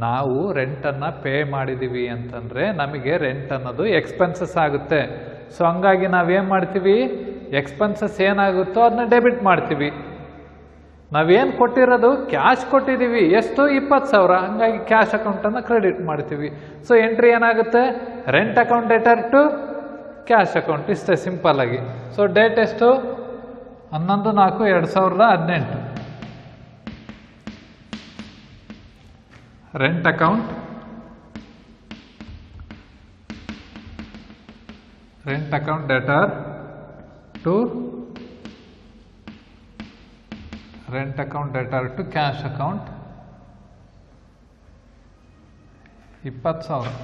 ನಾವು ರೆಂಟನ್ನು ಪೇ ಮಾಡಿದ್ದೀವಿ ಅಂತಂದರೆ ನಮಗೆ ರೆಂಟ್ ಅನ್ನೋದು ಎಕ್ಸ್ಪೆನ್ಸಸ್ ಆಗುತ್ತೆ. ಸೊ ಹಂಗಾಗಿ ನಾವೇನು ಮಾಡ್ತೀವಿ, ಎಕ್ಸ್ಪೆನ್ಸಸ್ ಏನಾಗುತ್ತೋ ಅದನ್ನ ಡೆಬಿಟ್ ಮಾಡ್ತೀವಿ. ನಾವೇನು ಕೊಟ್ಟಿರೋದು ಕ್ಯಾಶ್ ಕೊಟ್ಟಿದ್ದೀವಿ, ಎಷ್ಟು, 20,000, ಹಂಗಾಗಿ ಕ್ಯಾಶ್ ಅಕೌಂಟನ್ನು ಕ್ರೆಡಿಟ್ ಮಾಡ್ತೀವಿ. ಸೊ ಎಂಟ್ರಿ ಏನಾಗುತ್ತೆ, rent account debtor to cash account, ಇಷ್ಟೇ ಸಿಂಪಲ್ ಆಗಿ. ಸೊ ಡೇಟ್ ಎಷ್ಟು, 11/4/2018 rent account debtor to rent account debtor to cash account 20,000.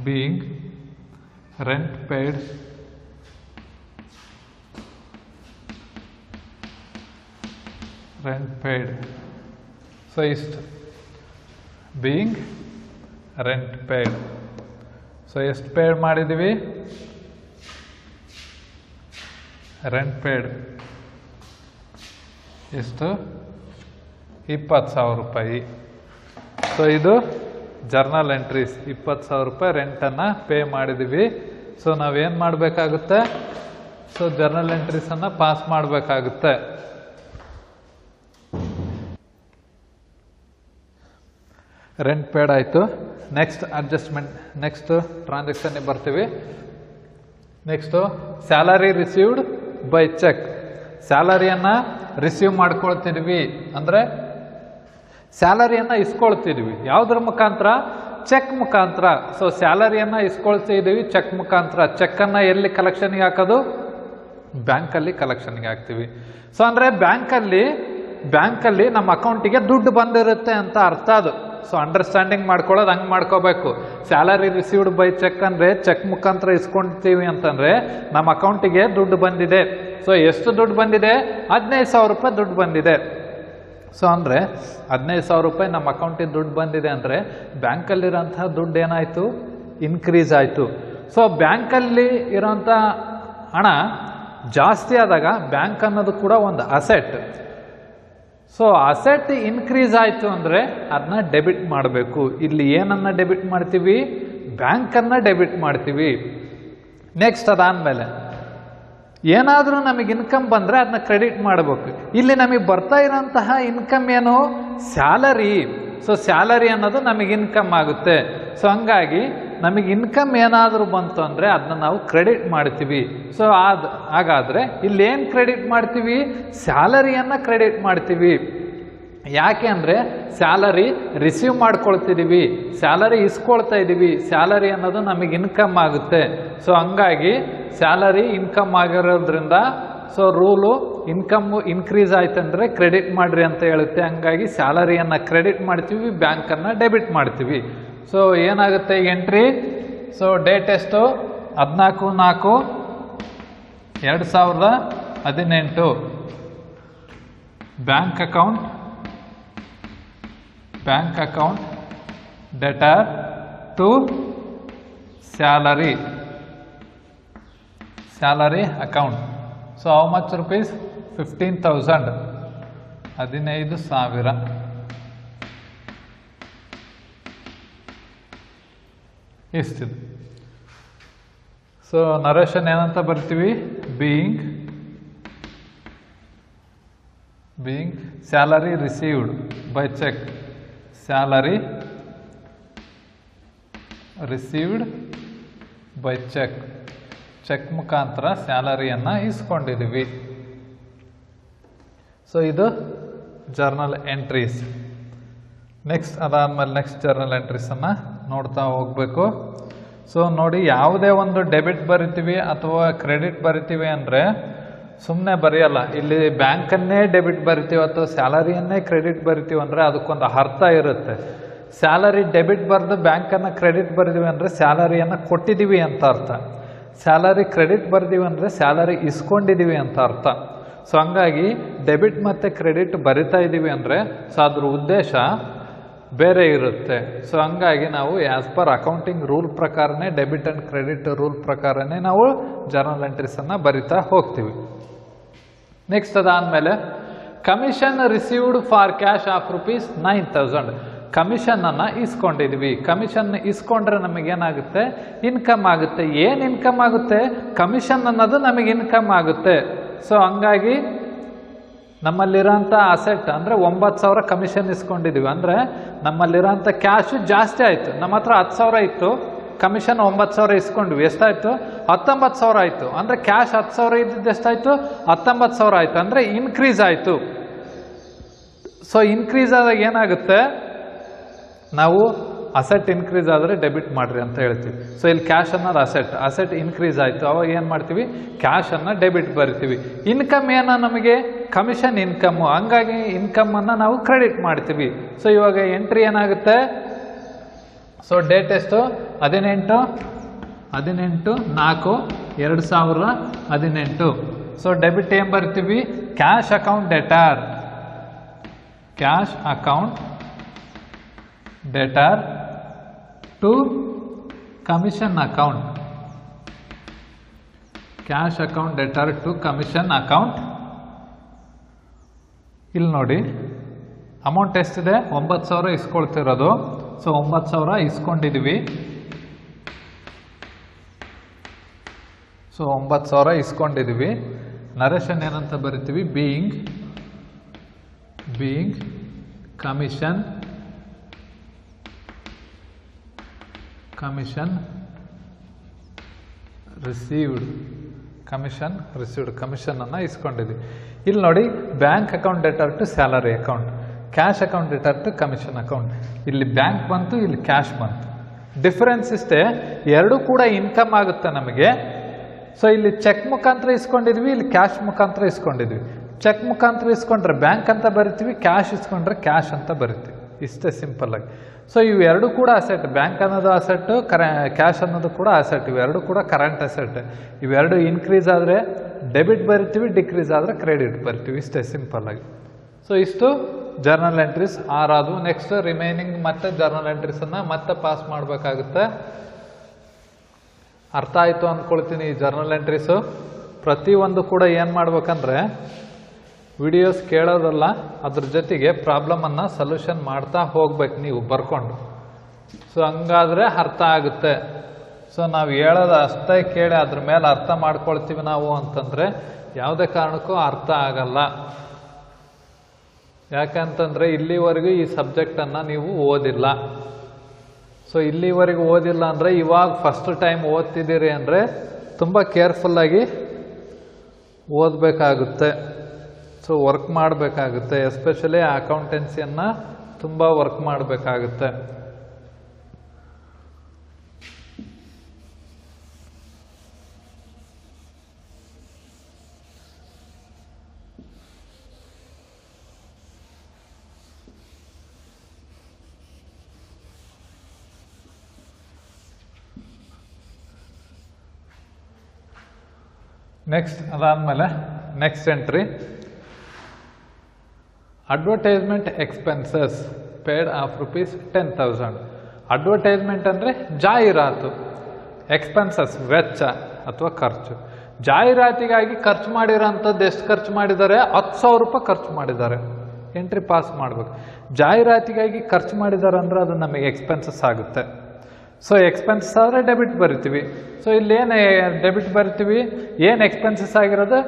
being rent paid so ಇಷ್ಟು being rent paid. ಸೊ ಎಷ್ಟು paid ಮಾಡಿದ್ದೀವಿ, rent paid ಎಷ್ಟು, ₹20,000. So ಇದು journal entries, ₹20,000 ರೆಂಟನ್ನು pay ಮಾಡಿದ್ದೀವಿ. ಸೊ ನಾವೇನು ಮಾಡಬೇಕಾಗುತ್ತೆ, ಸೊ ಜರ್ನಲ್ ಎಂಟ್ರೀಸನ್ನು ಪಾಸ್ ಮಾಡಬೇಕಾಗುತ್ತೆ. ರೆಂಟ್ ಪೇಡ್ ಆಯಿತು. ನೆಕ್ಸ್ಟ್ ಅಡ್ಜಸ್ಟ್ಮೆಂಟ್, ನೆಕ್ಸ್ಟ್ ಟ್ರಾನ್ಸಾಕ್ಷನ್ಗೆ ಬರ್ತೀವಿ. Next salary received by cheque. ಸ್ಯಾಲರಿಯನ್ನು ರಿಸೀವ್ ಮಾಡ್ಕೊಳ್ತಿದ್ವಿ ಅಂದರೆ ಸ್ಯಾಲರಿಯನ್ನು ಇಸ್ಕೊಳ್ತಿದ್ವಿ, ಯಾವುದ್ರ ಮುಖಾಂತರ, ಚೆಕ್ ಮುಖಾಂತರ. ಸೊ ಸ್ಯಾಲರಿಯನ್ನು ಇಸ್ಕೊಳ್ತಿದ್ದೀವಿ ಚೆಕ್ ಮುಖಾಂತರ. ಚೆಕ್ಕನ್ನು ಎಲ್ಲಿ ಕಲೆಕ್ಷನ್ಗೆ ಹಾಕೋದು, ಬ್ಯಾಂಕಲ್ಲಿ ಕಲೆಕ್ಷನ್ಗೆ ಹಾಕ್ತೀವಿ. ಸೊ ಅಂದರೆ ಬ್ಯಾಂಕಲ್ಲಿ ನಮ್ಮ ಅಕೌಂಟಿಗೆ ದುಡ್ಡು ಬಂದಿರುತ್ತೆ ಅಂತ ಅರ್ಥ ಅದು. ಸೊ ಅಂಡರ್ಸ್ಟ್ಯಾಂಡಿಂಗ್ ಮಾಡ್ಕೊಳ್ಳೋದು ಹಂಗೆ ಮಾಡ್ಕೋಬೇಕು. ಸ್ಯಾಲರಿ ರಿಸೀವ್ಡ್ ಬೈ ಚೆಕ್ ಅಂದರೆ ಚೆಕ್ ಮುಖಾಂತರ ಇಸ್ಕೊಳ್ತೀವಿ ಅಂತಂದರೆ ನಮ್ಮ ಅಕೌಂಟಿಗೆ ದುಡ್ಡು ಬಂದಿದೆ. ಸೊ ಎಷ್ಟು ದುಡ್ಡು ಬಂದಿದೆ, ₹15,000 ದುಡ್ಡು ಬಂದಿದೆ. ಸೊ ಅಂದರೆ ₹15,000 ನಮ್ಮ ಅಕೌಂಟಿಗೆ ದುಡ್ಡು ಬಂದಿದೆ ಅಂದರೆ ಬ್ಯಾಂಕಲ್ಲಿರೋಂತಹ ದುಡ್ಡು ಏನಾಯಿತು, ಇನ್ಕ್ರೀಸ್ ಆಯಿತು. ಸೊ ಬ್ಯಾಂಕಲ್ಲಿ ಇರೋಂಥ ಹಣ ಜಾಸ್ತಿ ಆದಾಗ ಬ್ಯಾಂಕ್ ಅನ್ನೋದು ಕೂಡ ಒಂದು ಅಸೆಟ್. ಸೊ ಅಸೆಟ್ ಇನ್ಕ್ರೀಸ್ ಆಯಿತು ಅಂದರೆ ಅದನ್ನ ಡೆಬಿಟ್ ಮಾಡಬೇಕು. ಇಲ್ಲಿ ಏನನ್ನ ಡೆಬಿಟ್ ಮಾಡ್ತೀವಿ, ಬ್ಯಾಂಕನ್ನು ಡೆಬಿಟ್ ಮಾಡ್ತೀವಿ. ನೆಕ್ಸ್ಟ್ ಅದಾದಮೇಲೆ ಏನಾದರೂ ನಮಗೆ ಇನ್ಕಮ್ ಬಂದರೆ ಅದನ್ನ ಕ್ರೆಡಿಟ್ ಮಾಡಬೇಕು. ಇಲ್ಲಿ ನಮಗೆ ಬರ್ತಾ ಇರೋಂತಹ ಇನ್ಕಮ್ ಏನು, ಸ್ಯಾಲರಿ. ಸೊ ಸ್ಯಾಲರಿ ಅನ್ನೋದು ನಮಗೆ ಇನ್ಕಮ್ ಆಗುತ್ತೆ. ಸೊ ಹಂಗಾಗಿ ನಮಗೆ ಇನ್ಕಮ್ ಏನಾದರೂ ಬಂತು ಅಂದರೆ ಅದನ್ನ ನಾವು ಕ್ರೆಡಿಟ್ ಮಾಡ್ತೀವಿ. ಸೊ ಹಾಗಾದರೆ ಇಲ್ಲೇನು ಕ್ರೆಡಿಟ್ ಮಾಡ್ತೀವಿ, ಸ್ಯಾಲರಿಯನ್ನು ಕ್ರೆಡಿಟ್ ಮಾಡ್ತೀವಿ. ಯಾಕೆ ಅಂದರೆ ಸ್ಯಾಲರಿ ರಿಸೀವ್ ಮಾಡ್ಕೊಳ್ತಿದ್ದೀವಿ, ಸ್ಯಾಲರಿ ಇಸ್ಕೊಳ್ತಾ ಇದ್ದೀವಿ, ಸ್ಯಾಲರಿ ಅನ್ನೋದು ನಮಗೆ ಇನ್ಕಮ್ ಆಗುತ್ತೆ. ಸೊ ಹಂಗಾಗಿ ಸ್ಯಾಲರಿ ಇನ್ಕಮ್ ಆಗಿರೋದ್ರಿಂದ ಸೊ ರೂಲು ಇನ್ಕಮ್ ಇನ್ಕ್ರೀಸ್ ಆಯ್ತಂದ್ರೆ ಕ್ರೆಡಿಟ್ ಮಾಡ್ರಿ ಅಂತ ಹೇಳುತ್ತೆ. ಹಂಗಾಗಿ ಸ್ಯಾಲರಿಯನ್ನು ಕ್ರೆಡಿಟ್ ಮಾಡ್ತೀವಿ, ಬ್ಯಾಂಕನ್ನು ಡೆಬಿಟ್ ಮಾಡ್ತೀವಿ. ಸೊ ಏನಾಗುತ್ತೆ ಎಂಟ್ರಿ? ಸೊ ಡೇಟ್ ಎಷ್ಟು? 14/4/2018. Bank account debtor to salary account. So how much rupees? 15,000, 15,000 ಇಷ್ಟಿದೆ. ಸೊ ನರೇಶನ್ ಏನಂತ ಬರ್ತೀವಿ? Being salary received by cheque, salary received by cheque ಮುಖಾಂತರ ಸ್ಯಾಲರಿಯನ್ನು ಇಸ್ಕೊಂಡಿದ್ದೀವಿ. ಸೊ ಇದು ಜರ್ನಲ್ ಎಂಟ್ರೀಸ್. ನೆಕ್ಸ್ಟ್ ಅದಾದಮೇಲೆ ನೆಕ್ಸ್ಟ್ ಜರ್ನಲ್ ಎಂಟ್ರೀಸನ್ನು ನೋಡ್ತಾ ಹೋಗಬೇಕು. ಸೊ ನೋಡಿ, ಯಾವುದೇ ಒಂದು ಡೆಬಿಟ್ ಬರಿತೀವಿ ಅಥವಾ ಕ್ರೆಡಿಟ್ ಬರಿತೀವಿ ಅಂದರೆ ಸುಮ್ಮನೆ ಬರೆಯಲ್ಲ. ಇಲ್ಲಿ ಬ್ಯಾಂಕನ್ನೇ ಡೆಬಿಟ್ ಬರಿತೀವಿ ಅಥವಾ ಸ್ಯಾಲರಿಯನ್ನೇ ಕ್ರೆಡಿಟ್ ಬರಿತೀವಿ ಅಂದರೆ ಅದಕ್ಕೊಂದು ಅರ್ಥ ಇರುತ್ತೆ. ಸ್ಯಾಲರಿ ಡೆಬಿಟ್ ಬರೆದು ಬ್ಯಾಂಕನ್ನು ಕ್ರೆಡಿಟ್ ಬರೆದಿವಿ ಅಂದರೆ ಸ್ಯಾಲರಿಯನ್ನು ಕೊಟ್ಟಿದ್ದೀವಿ ಅಂತ ಅರ್ಥ. ಸ್ಯಾಲರಿ ಕ್ರೆಡಿಟ್ ಬರ್ದೀವಿ ಅಂದರೆ ಸ್ಯಾಲರಿ ಇಸ್ಕೊಂಡಿದ್ದೀವಿ ಅಂತ ಅರ್ಥ. ಸೊ ಹಂಗಾಗಿ ಡೆಬಿಟ್ ಮತ್ತು ಕ್ರೆಡಿಟ್ ಬರಿತಾ ಇದ್ದೀವಿ ಅಂದರೆ ಸೊ ಅದ್ರ ಉದ್ದೇಶ ಬೇರೆ ಇರುತ್ತೆ. ಸೊ ಹಂಗಾಗಿ ನಾವು ಆ್ಯಸ್ ಪರ್ ಅಕೌಂಟಿಂಗ್ ರೂಲ್ ಪ್ರಕಾರನೇ, ಡೆಬಿಟ್ ಆ್ಯಂಡ್ ಕ್ರೆಡಿಟ್ ರೂಲ್ ಪ್ರಕಾರನೇ ನಾವು ಜರ್ನಲ್ ಎಂಟ್ರೀಸನ್ನು ಬರಿತಾ ಹೋಗ್ತೀವಿ. ನೆಕ್ಸ್ಟ್ ಅದಾದಮೇಲೆ commission received for cash of rupees 9,000. ಕಮಿಷನನ್ನು ಇಸ್ಕೊಂಡಿದ್ವಿ. ಕಮಿಷನ್ ಇಸ್ಕೊಂಡ್ರೆ ನಮಗೇನಾಗುತ್ತೆ? ಇನ್ಕಮ್ ಆಗುತ್ತೆ. ಏನು ಇನ್ಕಮ್ ಆಗುತ್ತೆ? ಕಮಿಷನ್ ಅನ್ನೋದು ನಮಗೆ ಇನ್ಕಮ್ ಆಗುತ್ತೆ. ಸೊ ಹಂಗಾಗಿ ನಮ್ಮಲ್ಲಿರೋಂಥ ಅಸೆಟ್ ಅಂದರೆ 9,000 ಕಮಿಷನ್ ಇಸ್ಕೊಂಡಿದ್ದೀವಿ ಅಂದರೆ ನಮ್ಮಲ್ಲಿರೋಂಥ ಕ್ಯಾಶು ಜಾಸ್ತಿ ಆಯಿತು. ನಮ್ಮ ಹತ್ರ 10,000 ಇತ್ತು, ಕಮಿಷನ್ 9,000 ಇಸ್ಕೊಂಡ್ವಿ. ಎಷ್ಟಾಯಿತು? 19,000 ಆಯಿತು. ಅಂದರೆ ಕ್ಯಾಶ್ 10,000 ಇದ್ದಿದ್ದು ಎಷ್ಟಾಯಿತು? 19,000 ಆಯಿತು. ಅಂದರೆ ಇನ್ಕ್ರೀಸ್ ಆಯಿತು. ಸೊ ಇನ್ಕ್ರೀಸ್ ಆದಾಗ ಏನಾಗುತ್ತೆ? ನಾವು ಅಸೆಟ್ ಇನ್ಕ್ರೀಸ್ ಆದರೆ ಡೆಬಿಟ್ ಮಾಡಿರಿ ಅಂತ ಹೇಳ್ತೀವಿ. ಸೊ ಇಲ್ಲಿ ಕ್ಯಾಶ್ ಅನ್ನೋದು ಅಸೆಟ್ ಇನ್ಕ್ರೀಸ್ ಆಯಿತು. ಅವಾಗ ಏನು ಮಾಡ್ತೀವಿ? ಕ್ಯಾಶನ್ನು ಡೆಬಿಟ್ ಬರಿತೀವಿ. ಇನ್ಕಮ್ ಏನೋ ನಮಗೆ ಕಮಿಷನ್ ಇನ್ಕಮ್ಮು, ಹಂಗಾಗಿ ಇನ್ಕಮನ್ನು ನಾವು ಕ್ರೆಡಿಟ್ ಮಾಡ್ತೀವಿ. ಸೊ ಇವಾಗ ಎಂಟ್ರಿ ಏನಾಗುತ್ತೆ? ಸೊ ಡೇಟ್ ಎಷ್ಟು? 18/4/2018. ಸೊ ಡೆಬಿಟ್ ಏನು ಬರ್ತೀವಿ? Cash account debtor to commission account. Cash account debtor to commission account. ಇಲ್ಲಿ ನೋಡಿ ಅಮೌಂಟ್ ಎಷ್ಟಿದೆ? 9,000 ಇಸ್ಕೊಳ್ತಿರೋದು. ಸೊ 9,000 ಇಸ್ಕೊಂಡಿದ್ದೀವಿ. ಸೊ 9,000 ಇಸ್ಕೊಂಡಿದ್ದೀವಿ. ನರೇಶನ್ ಏನಂತ ಬರಿತೀವಿ? ಬೀಯಿಂಗ್ ಕಮಿಷನ್ ರಿಸೀವ್ಡ್ ಕಮಿಷನನ್ನು ಇಸ್ಕೊಂಡಿದ್ವಿ. ಇಲ್ಲಿ ನೋಡಿ bank account debtor to salary account, cash account debtor to commission account. ಇಲ್ಲಿ ಬ್ಯಾಂಕ್ ಬಂತು, ಇಲ್ಲಿ ಕ್ಯಾಶ್ ಬಂತು. ಡಿಫರೆನ್ಸ್ ಇಷ್ಟೇ, ಎರಡೂ ಕೂಡ ಇನ್ಕಮ್ ಆಗುತ್ತೆ ನಮಗೆ. ಸೊ ಇಲ್ಲಿ ಚೆಕ್ ಮುಖಾಂತರ ಇಸ್ಕೊಂಡಿದ್ವಿ, ಇಲ್ಲಿ ಕ್ಯಾಶ್ ಮುಖಾಂತರ ಇಸ್ಕೊಂಡಿದ್ವಿ. ಚೆಕ್ ಮುಖಾಂತರ ಇಸ್ಕೊಂಡ್ರೆ ಬ್ಯಾಂಕ್ ಅಂತ ಬರಿತೀವಿ, ಕ್ಯಾಶ್ ಇಸ್ಕೊಂಡ್ರೆ ಕ್ಯಾಶ್ ಅಂತ ಬರಿತೀವಿ. ಇಷ್ಟೇ ಸಿಂಪಲ್ ಆಗಿ. ಸೊ ಇವೆರಡು ಕೂಡ ಅಸೆಟ್. ಬ್ಯಾಂಕ್ ಅನ್ನೋದು ಅಸೆಟ್ಟು, ಕ್ಯಾಶ್ ಅನ್ನೋದು ಕೂಡ ಅಸೆಟ್. ಇವೆರಡು ಕೂಡ ಕರೆಂಟ್ ಅಸೆಟ್. ಇವೆರಡು ಇನ್ಕ್ರೀಸ್ ಆದರೆ ಡೆಬಿಟ್ ಬರಿತೀವಿ, ಡಿಕ್ರೀಸ್ ಆದರೆ ಕ್ರೆಡಿಟ್ ಬರಿತೀವಿ. ಇಷ್ಟೇ ಸಿಂಪಲ್ ಆಗಿ. ಸೊ ಇಷ್ಟು ಜರ್ನಲ್ ಎಂಟ್ರೀಸ್ ಆರಾದು. ನೆಕ್ಸ್ಟ್ ರಿಮೈನಿಂಗ್ ಮತ್ತೆ ಜರ್ನಲ್ ಎಂಟ್ರೀಸನ್ನು ಮತ್ತೆ ಪಾಸ್ ಮಾಡಬೇಕಾಗುತ್ತೆ. ಅರ್ಥ ಆಯಿತು ಅಂದ್ಕೊಳ್ತೀನಿ ಈ ಜರ್ನಲ್ ಎಂಟ್ರೀಸು. ಪ್ರತಿಯೊಂದು ಕೂಡ ಏನು ಮಾಡ್ಬೇಕಂದ್ರೆ ವಿಡಿಯೋಸ್ ಕೇಳೋದಲ್ಲ, ಅದ್ರ ಜೊತೆಗೆ ಪ್ರಾಬ್ಲಮನ್ನು ಸೊಲ್ಯೂಷನ್ ಮಾಡ್ತಾ ಹೋಗ್ಬೇಕು ನೀವು ಬರ್ಕೊಂಡು. ಸೊ ಹಂಗಾದರೆ ಅರ್ಥ ಆಗುತ್ತೆ. ಸೊ ನಾವು ಹೇಳೋದು ಅಷ್ಟೇ ಕೇಳಿ ಅದ್ರ ಮೇಲೆ ಅರ್ಥ ಮಾಡ್ಕೊಳ್ತೀವಿ ನಾವು ಅಂತಂದರೆ ಯಾವುದೇ ಕಾರಣಕ್ಕೂ ಅರ್ಥ ಆಗಲ್ಲ. ಯಾಕಂತಂದರೆ ಇಲ್ಲಿವರೆಗೂ ಈ ಸಬ್ಜೆಕ್ಟನ್ನು ನೀವು ಓದಿಲ್ಲ. ಸೊ ಇಲ್ಲಿವರೆಗೂ ಓದಿಲ್ಲ ಅಂದರೆ ಇವಾಗ ಫಸ್ಟ್ ಟೈಮ್ ಓದ್ತಿದ್ದೀರಿ ಅಂದರೆ ತುಂಬ ಕೇರ್ಫುಲ್ಲಾಗಿ ಓದಬೇಕಾಗುತ್ತೆ. ಸೊ ವರ್ಕ್ ಮಾಡಬೇಕಾಗುತ್ತೆ. ಎಸ್ಪೆಷಲಿ ಅಕೌಂಟೆನ್ಸಿಯನ್ನು ತುಂಬ ವರ್ಕ್ ಮಾಡಬೇಕಾಗುತ್ತೆ. ನೆಕ್ಸ್ಟ್ ಅದಾದಮೇಲೆ next entry advertisement expenses paid of ₹10,000. Advertisement ಅಂದರೆ ಜಾಹೀರಾತು, ಎಕ್ಸ್ಪೆನ್ಸಸ್ ವೆಚ್ಚ ಅಥವಾ ಖರ್ಚು. ಜಾಹೀರಾತಿಗಾಗಿ ಖರ್ಚು ಮಾಡಿರೋಂಥದ್ದು ಎಷ್ಟು ಖರ್ಚು ಮಾಡಿದ್ದಾರೆ? ₹10,000 ಖರ್ಚು ಮಾಡಿದ್ದಾರೆ. ಎಂಟ್ರಿ ಪಾಸ್ ಮಾಡಬೇಕು. ಜಾಹೀರಾತಿಗಾಗಿ ಖರ್ಚು ಮಾಡಿದ್ದಾರೆ ಅಂದರೆ ಅದು ನಮಗೆ ಎಕ್ಸ್ಪೆನ್ಸಸ್ ಆಗುತ್ತೆ. ಸೊ ಎಕ್ಸ್ಪೆನ್ಸಸ್ ಆದರೆ ಡೆಬಿಟ್ ಬರಿತೀವಿ. ಸೊ ಇಲ್ಲೇನು ಡೆಬಿಟ್ ಬರಿತೀವಿ? ಏನು ಎಕ್ಸ್ಪೆನ್ಸಸ್ ಆಗಿರೋದು?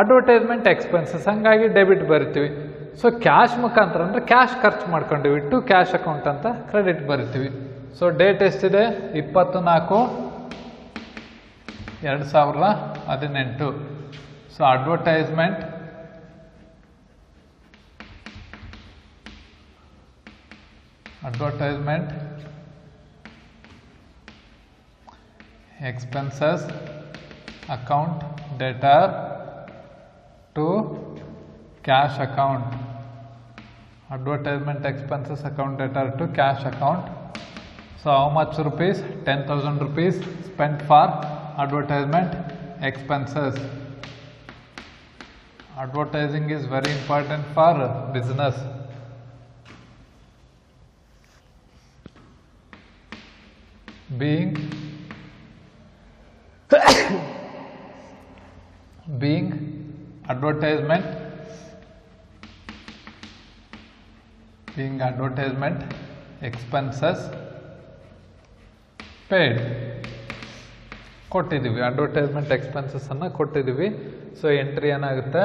ಅಡ್ವರ್ಟೈಸ್ಮೆಂಟ್ ಎಕ್ಸ್ಪೆನ್ಸಸ್, ಹಾಗಾಗಿ ಡೆಬಿಟ್ ಬರಿತೀವಿ. ಸೊ ಕ್ಯಾಶ್ ಮುಖಾಂತರ ಅಂದರೆ ಕ್ಯಾಶ್ ಖರ್ಚು ಮಾಡ್ಕೊಂಡಿವಿ, ಟು ಕ್ಯಾಶ್ ಅಕೌಂಟ್ ಅಂತ ಕ್ರೆಡಿಟ್ ಬರಿತೀವಿ. ಸೊ ಡೇಟ್ ಎಷ್ಟಿದೆ? 24/4/2018. So advertisement expenses account debtor to cash account. Advertisement expenses account debtor to cash account. So how much rupees? 10,000 rupees spent for advertisement expenses. Advertising is very important for business. Being advertisement expenses paid. ಕೊಟ್ಟಿದ್ದೀವಿ, advertisement expenses ಅನ್ನು ಕೊಟ್ಟಿದ್ದೀವಿ. So entry ಏನಾಗುತ್ತೆ?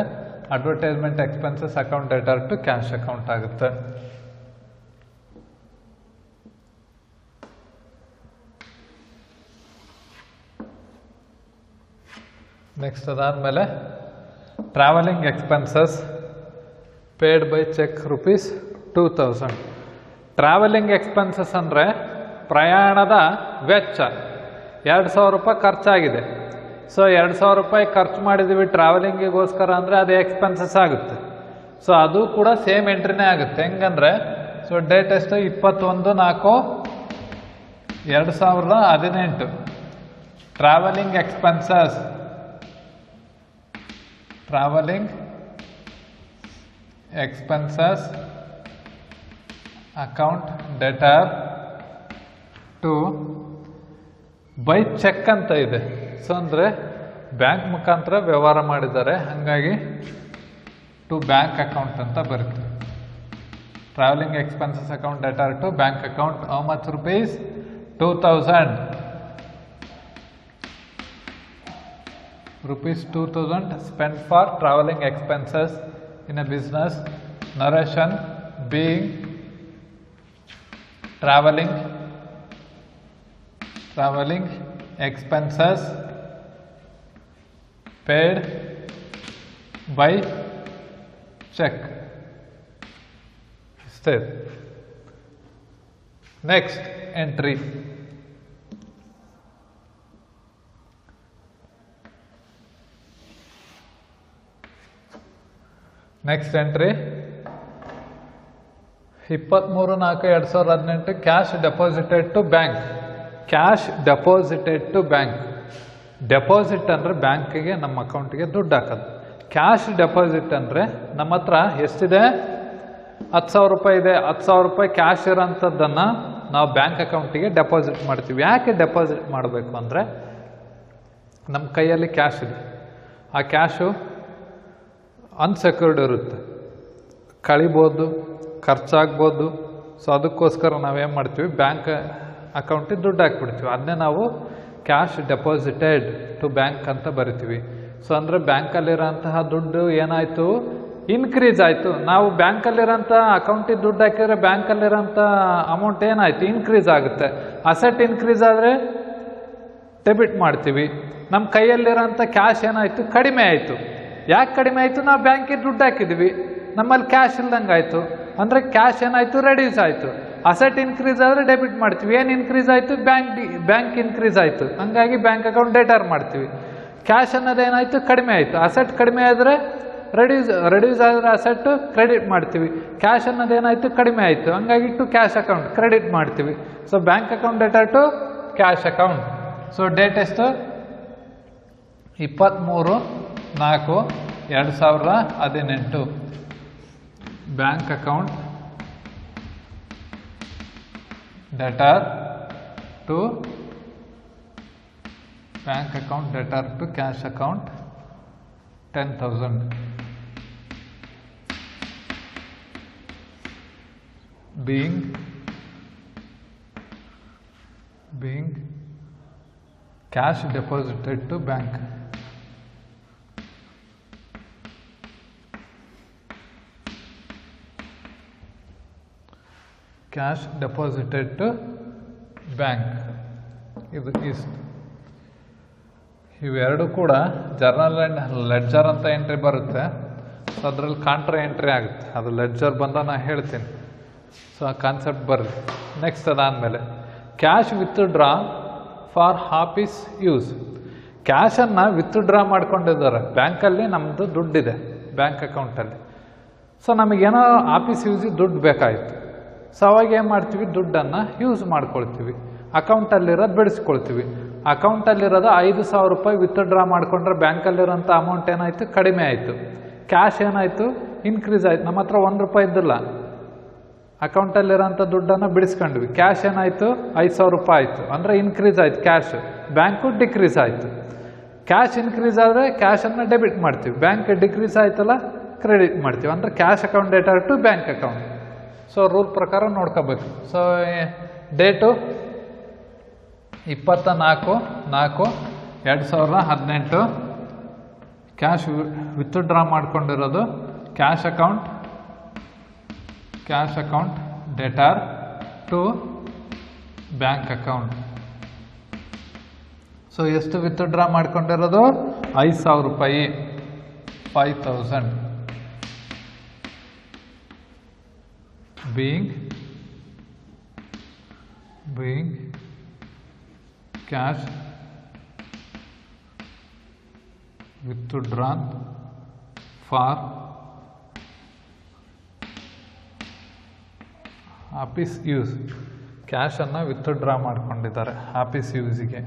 Advertisement expenses account debtor to cash account ಆಗುತ್ತೆ. Next ಅದಾದಮೇಲೆ travelling expenses paid by cheque ₹2,000. Travelling expenses ಅಂದರೆ ಪ್ರಯಾಣದ ವೆಚ್ಚ. ₹2,000 ಖರ್ಚಾಗಿದೆ. So ₹2,000 ಖರ್ಚು ಮಾಡಿದ್ದೀವಿ ಟ್ರಾವೆಲಿಂಗಿಗೋಸ್ಕರ ಅಂದರೆ ಅದು ಎಕ್ಸ್ಪೆನ್ಸಸ್ ಆಗುತ್ತೆ. ಸೊ ಅದು ಕೂಡ ಸೇಮ್ ಎಂಟ್ರಿನೇ ಆಗುತ್ತೆ. ಹೆಂಗಂದರೆ ಸೊ ಡೇಟ್ ಎಷ್ಟು? 21/4/2018. Travelling expenses account debtor to by cheque ಅಂತ ಇದೆ. ಸೊ ಅಂದರೆ ಬ್ಯಾಂಕ್ ಮುಖಾಂತರ ವ್ಯವಹಾರ ಮಾಡಿದ್ದಾರೆ, ಹಾಗಾಗಿ ಟು ಬ್ಯಾಂಕ್ ಅಕೌಂಟ್ ಅಂತ ಬರುತ್ತೆ. Travelling expenses account debtor to bank account. How much rupees? 2,000 spent for traveling expenses in a business. Narration being traveling expenses paid by check. Next entry. Next entry 23/4/2018 cash deposited to bank. Deposit ಅಂದರೆ ಬ್ಯಾಂಕಿಗೆ, ನಮ್ಮ ಅಕೌಂಟಿಗೆ ದುಡ್ಡು ಹಾಕೋದು. Cash deposit ಅಂದರೆ ನಮ್ಮ ಹತ್ರ ಎಷ್ಟಿದೆ? ₹10,000 ಇದೆ. ₹10,000 ಕ್ಯಾಶ್ ಇರೋಂಥದ್ದನ್ನು ನಾವು ಬ್ಯಾಂಕ್ ಅಕೌಂಟಿಗೆ ಡೆಪಾಸಿಟ್ ಮಾಡ್ತೀವಿ. ಯಾಕೆ ಡೆಪಾಸಿಟ್ ಮಾಡಬೇಕು ಅಂದರೆ ನಮ್ಮ ಕೈಯಲ್ಲಿ ಕ್ಯಾಶ್ ಇದೆ, ಆ ಕ್ಯಾಶು ಅನ್ಸೆಕ್ಯೂರ್ಡ್ ಇರುತ್ತೆ, ಕಳಿಬೋದು, ಖರ್ಚಾಗ್ಬೋದು. ಸೊ ಅದಕ್ಕೋಸ್ಕರ ನಾವೇನು ಮಾಡ್ತೀವಿ? ಬ್ಯಾಂಕ್ ಅಕೌಂಟಿಗೆ ದುಡ್ಡು ಹಾಕ್ಬಿಡ್ತೀವಿ. ಅದನ್ನೇ ನಾವು ಕ್ಯಾಶ್ ಡೆಪಾಸಿಟೆಡ್ ಟು ಬ್ಯಾಂಕ್ ಅಂತ ಬರಿತೀವಿ. ಸೊ ಅಂದರೆ ಬ್ಯಾಂಕಲ್ಲಿರೋಂತಹ ದುಡ್ಡು ಏನಾಯಿತು? ಇನ್ಕ್ರೀಸ್ ಆಯಿತು. ನಾವು ಬ್ಯಾಂಕಲ್ಲಿರೋಂಥ ಅಕೌಂಟಿಗೆ ದುಡ್ಡು ಹಾಕಿದರೆ ಬ್ಯಾಂಕಲ್ಲಿರೋಂಥ ಅಮೌಂಟ್ ಏನಾಯಿತು? ಇನ್ಕ್ರೀಸ್ ಆಗುತ್ತೆ. ಅಸೆಟ್ ಇನ್ಕ್ರೀಸ್ ಆದರೆ ಡೆಬಿಟ್ ಮಾಡ್ತೀವಿ. ನಮ್ಮ ಕೈಯಲ್ಲಿರೋಂಥ ಕ್ಯಾಶ್ ಏನಾಯಿತು? ಕಡಿಮೆ ಆಯಿತು. ಯಾಕೆ ಕಡಿಮೆ ಆಯಿತು? ನಾವು ಬ್ಯಾಂಕಿಗೆ ದುಡ್ಡು ಹಾಕಿದ್ವಿ, ನಮ್ಮಲ್ಲಿ ಕ್ಯಾಶ್ ಇಲ್ದಂಗೆ ಆಯಿತು. ಅಂದರೆ ಕ್ಯಾಶ್ ಏನಾಯಿತು? ರೆಡ್ಯೂಸ್ ಆಯಿತು. ಅಸೆಟ್ ಇನ್ಕ್ರೀಸ್ ಆದರೆ ಡೆಬಿಟ್ ಮಾಡ್ತೀವಿ. ಏನು ಇನ್ಕ್ರೀಸ್ ಆಯಿತು? ಬ್ಯಾಂಕ್ ಇನ್ಕ್ರೀಸ್ ಆಯಿತು, ಹಂಗಾಗಿ ಬ್ಯಾಂಕ್ ಅಕೌಂಟ್ ಡೆಟರ್ ಮಾಡ್ತೀವಿ. ಕ್ಯಾಶ್ ಅನ್ನೋದೇನಾಯಿತು? ಕಡಿಮೆ ಆಯಿತು. ಅಸೆಟ್ ಕಡಿಮೆ ಆದರೆ ರೆಡ್ಯೂಸ್ ಆದರೆ ಅಸೆಟ್ ಕ್ರೆಡಿಟ್ ಮಾಡ್ತೀವಿ. ಕ್ಯಾಶ್ ಅನ್ನೋದೇನಾಯಿತು? ಕಡಿಮೆ ಆಯಿತು, ಹಂಗಾಗಿ ಟು ಕ್ಯಾಶ್ ಅಕೌಂಟ್ ಕ್ರೆಡಿಟ್ ಮಾಡ್ತೀವಿ. So bank account debtor to cash account. So date ಎಷ್ಟು? 23/4/2018. 4/2018 bank account debtor to cash account 10,000 being cash deposited to bank. Cash deposited to bank. ಇದು ಇವೆರಡು ಕೂಡ ಜರ್ನಲ್ ಆ್ಯಂಡ್ ಲೆಡ್ಜರ್ ಅಂತ entry ಬರುತ್ತೆ. So ಅದರಲ್ಲಿ contra entry ಆಗುತ್ತೆ. ಅದು ledger ಬಂದ ನಾನು ಹೇಳ್ತೀನಿ. ಸೊ ಆ ಕಾನ್ಸೆಪ್ಟ್ ಬರಲಿ. ನೆಕ್ಸ್ಟ್ ಅದಾದಮೇಲೆ cash withdraw for office use. ಕ್ಯಾಶನ್ನು ವಿತ್ಡ್ರಾ ಮಾಡ್ಕೊಂಡಿದ್ದಾರೆ. ಬ್ಯಾಂಕಲ್ಲಿ ನಮ್ಮದು ದುಡ್ಡಿದೆ ಬ್ಯಾಂಕ್ ಅಕೌಂಟಲ್ಲಿ. ಸೊ ನಮಗೇನೋ ಆಫೀಸ್ ಯೂಸಿಗೆ ದುಡ್ಡು ಬೇಕಾಯಿತು. ಸೊ ಅವಾಗ ಏನು ಮಾಡ್ತೀವಿ, ದುಡ್ಡನ್ನು ಯೂಸ್ ಮಾಡ್ಕೊಳ್ತೀವಿ. ಅಕೌಂಟಲ್ಲಿರೋದು ಬಿಡಿಸ್ಕೊಳ್ತೀವಿ. ಅಕೌಂಟಲ್ಲಿರೋದು 5,000 ರೂಪಾಯಿ ವಿತ್ಡ್ರಾ ಮಾಡ್ಕೊಂಡ್ರೆ ಬ್ಯಾಂಕಲ್ಲಿರೋಂಥ ಅಮೌಂಟ್ ಏನಾಯಿತು, ಕಡಿಮೆ ಆಯಿತು. ಕ್ಯಾಶ್ ಏನಾಯಿತು, ಇನ್ಕ್ರೀಸ್ ಆಯಿತು. ನಮ್ಮ ಹತ್ರ 1 ರೂಪಾಯಿ ಇದ್ದಿಲ್ಲ, ಅಕೌಂಟಲ್ಲಿರೋಂಥ ದುಡ್ಡನ್ನು ಬಿಡಿಸ್ಕೊಂಡ್ವಿ. ಕ್ಯಾಶ್ ಏನಾಯಿತು, 5,000 ರೂಪಾಯಿ ಆಯಿತು. ಅಂದರೆ ಇನ್ಕ್ರೀಸ್ ಆಯಿತು ಕ್ಯಾಶ್. ಬ್ಯಾಂಕು ಡಿಕ್ರೀಸ್ ಆಯಿತು. ಕ್ಯಾಶ್ ಇನ್ಕ್ರೀಸ್ ಆದರೆ ಕ್ಯಾಶನ್ನು ಡೆಬಿಟ್ ಮಾಡ್ತೀವಿ. ಬ್ಯಾಂಕ್ ಡಿಕ್ರೀಸ್ ಆಯ್ತಲ್ಲ, ಕ್ರೆಡಿಟ್ ಮಾಡ್ತೀವಿ. ಅಂದರೆ cash account debtor to bank account. So rule ಪ್ರಕಾರ ನೋಡ್ಕೋಬೇಕು. So date 24/4/2018. ಕ್ಯಾಶ್ ವಿತ್ಡ್ರಾ ಮಾಡ್ಕೊಂಡಿರೋದು cash account debtor to bank account. So ಎಷ್ಟು ವಿತ್ಡ್ರಾ ಮಾಡ್ಕೊಂಡಿರೋದು, 5,000 ರೂಪಾಯಿ, 5,000 being cash withdrawn for office use. ಕ್ಯಾಶನ್ನು ವಿತ್ಡ್ರಾ ಮಾಡ್ಕೊಂಡಿದ್ದಾರೆ ಆಫೀಸ್ ಯೂಸಿಗೆ.